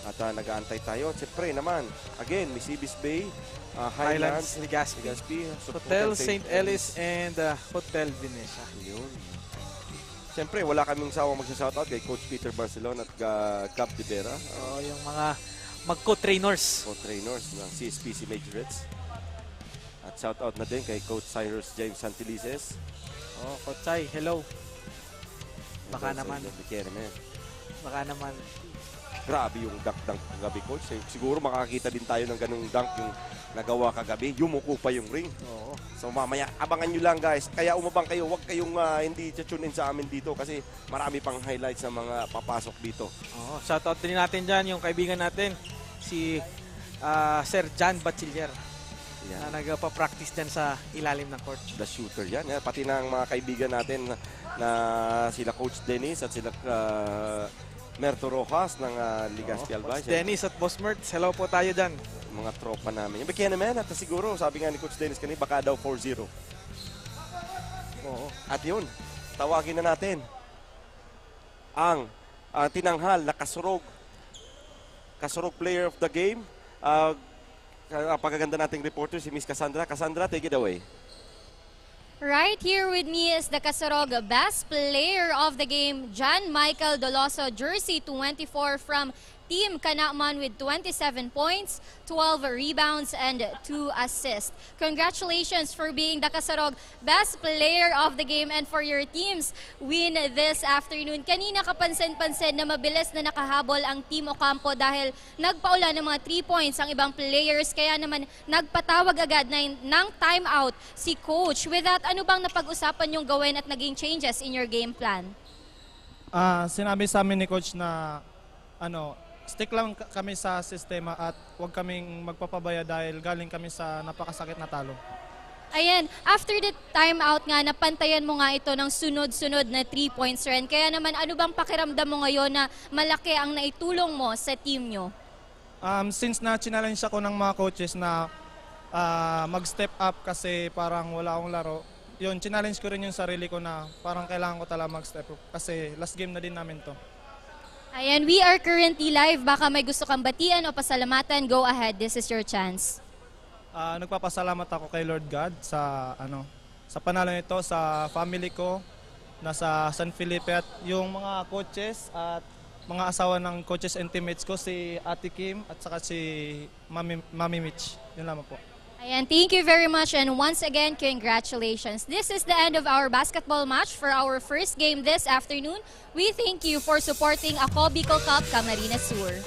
At nag-aantay tayo. Siyempre naman, again, Misibis Bay, Highlands, Legazpi, Hotel St. Ellis, and Hotel Venecia. Yun. Siyempre, wala kaming sawang magsa-shoutout kay Coach Peter Barcelon at Gab De Vera. Yung mga mag-co-trainers. Co-trainers ng CSPC Majorettes. At shoutout na din kay Coach Cyrus James Santilices. Coach Sai, hello. Baka naman. Baka naman. Grabe yung dunk kagabi, Coach. Siguro makakita din tayo ng ganung dunk yung nagawa kagabi. Yumuko pa yung ring. Oo. So mamaya, abangan nyo lang, guys. Kaya umabang kayo. Huwag kayong hindi tune in sa amin dito kasi marami pang highlights na mga papasok dito. Oo. Shoutout din natin dyan yung kaibigan natin, si Sir John Bachiller. Yan. Na nagpa-practice din sa ilalim ng court. The shooter yan. Pati ng mga kaibigan natin na sila Coach Dennis at sila Merto Rojas ng Legazpi Albay. Dennis at Boss Mertz, hello po tayo dyan. Mga tropa namin. Yung kaya naman, at siguro, sabi nga ni Coach Dennis kanina, baka daw 4-0. Oo. At yun, tawagin na natin ang tinanghal na kasurog player of the game. Pagkaganda nating reporter, si Miss Cassandra. Cassandra, take it away. Right here with me is the Kasurog best player of the game, John Michael Doloso, jersey 24 from Team Kanaman with 27 points, 12 rebounds, and 2 assists. Congratulations for being the Kasurog best player of the game and for your team's win this afternoon. Kanina kapansin-pansin na mabilis na nakahabol ang Team Ocampo dahil nagpaula ng mga 3 points ang ibang players. Kaya naman nagpatawag agad ng timeout si Coach. With that, ano bang napag-usapan yung gawin at naging changes in your game plan? Sinabi sa amin ni Coach na stick lang kami sa sistema at huwag kaming magpapabaya dahil galing kami sa napakasakit na talo. Ayan, after the timeout nga, napantayan mo nga ito ng sunod-sunod na 3 points rin. Kaya naman, ano bang pakiramdam mo ngayon na malaki ang naitulong mo sa team nyo? Since na-challenge ako ng mga coaches na mag-step up kasi parang wala akong laro, yun, challenge ko rin yung sarili ko na parang kailangan ko talaga mag-step up kasi last game na din namin to. Ayan, we are currently live. Baka may gusto kang batian o pasalamatan, go ahead. This is your chance. Nagpapasalamat ako kay Lord God sa panalo nito, sa family ko, nasa San Felipe at yung mga coaches at mga asawa ng coaches and teammates ko, si Ate Kim at saka si Mami Mitch. Yun lamang po. Ayan, thank you very much and once again, congratulations. This is the end of our basketball match for our first game this afternoon. We thank you for supporting Ako Bicol Cup Camarines Sur.